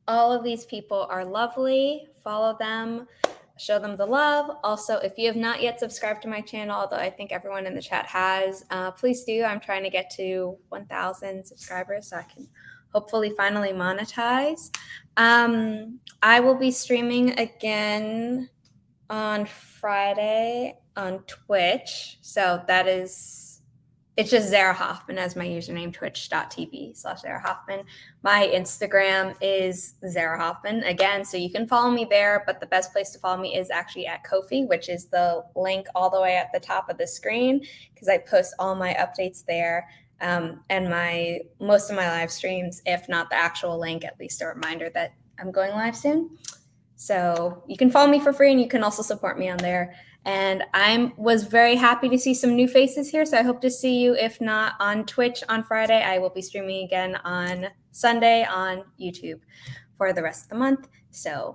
All of these people are lovely. Follow them, show them the love. Also, if you have not yet subscribed to my channel, although I think everyone in the chat has, please do. I'm trying to get to 1,000 subscribers so I can hopefully finally monetize. I will be streaming again on Friday on Twitch. So it's just Zara Hoffman as my username, twitch.tv/Zara Hoffman. My Instagram is Zara Hoffman again, so you can follow me there, but the best place to follow me is actually at Ko-fi, which is the link all the way at the top of the screen, because I post all my updates there. And most of my live streams, if not the actual link, at least a reminder that I'm going live soon. So you can follow me for free, and you can also support me on there. And I was very happy to see some new faces here. So I hope to see you, if not on Twitch on Friday. I will be streaming again on Sunday on YouTube for the rest of the month. So